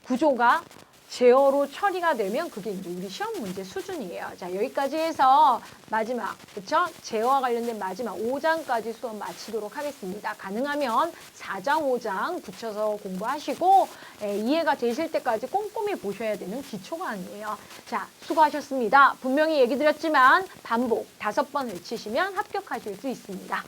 구조가 제어로 처리가 되면 그게 이제 우리 시험 문제 수준이에요. 자, 여기까지 해서 마지막, 그쵸? 제어와 관련된 마지막 5장까지 수업 마치도록 하겠습니다. 가능하면 4장, 5장 붙여서 공부하시고 이해가 되실 때까지 꼼꼼히 보셔야 되는 기초강의예요. 자, 수고하셨습니다. 분명히 얘기 드렸지만 반복 5번 외치시면 합격하실 수 있습니다.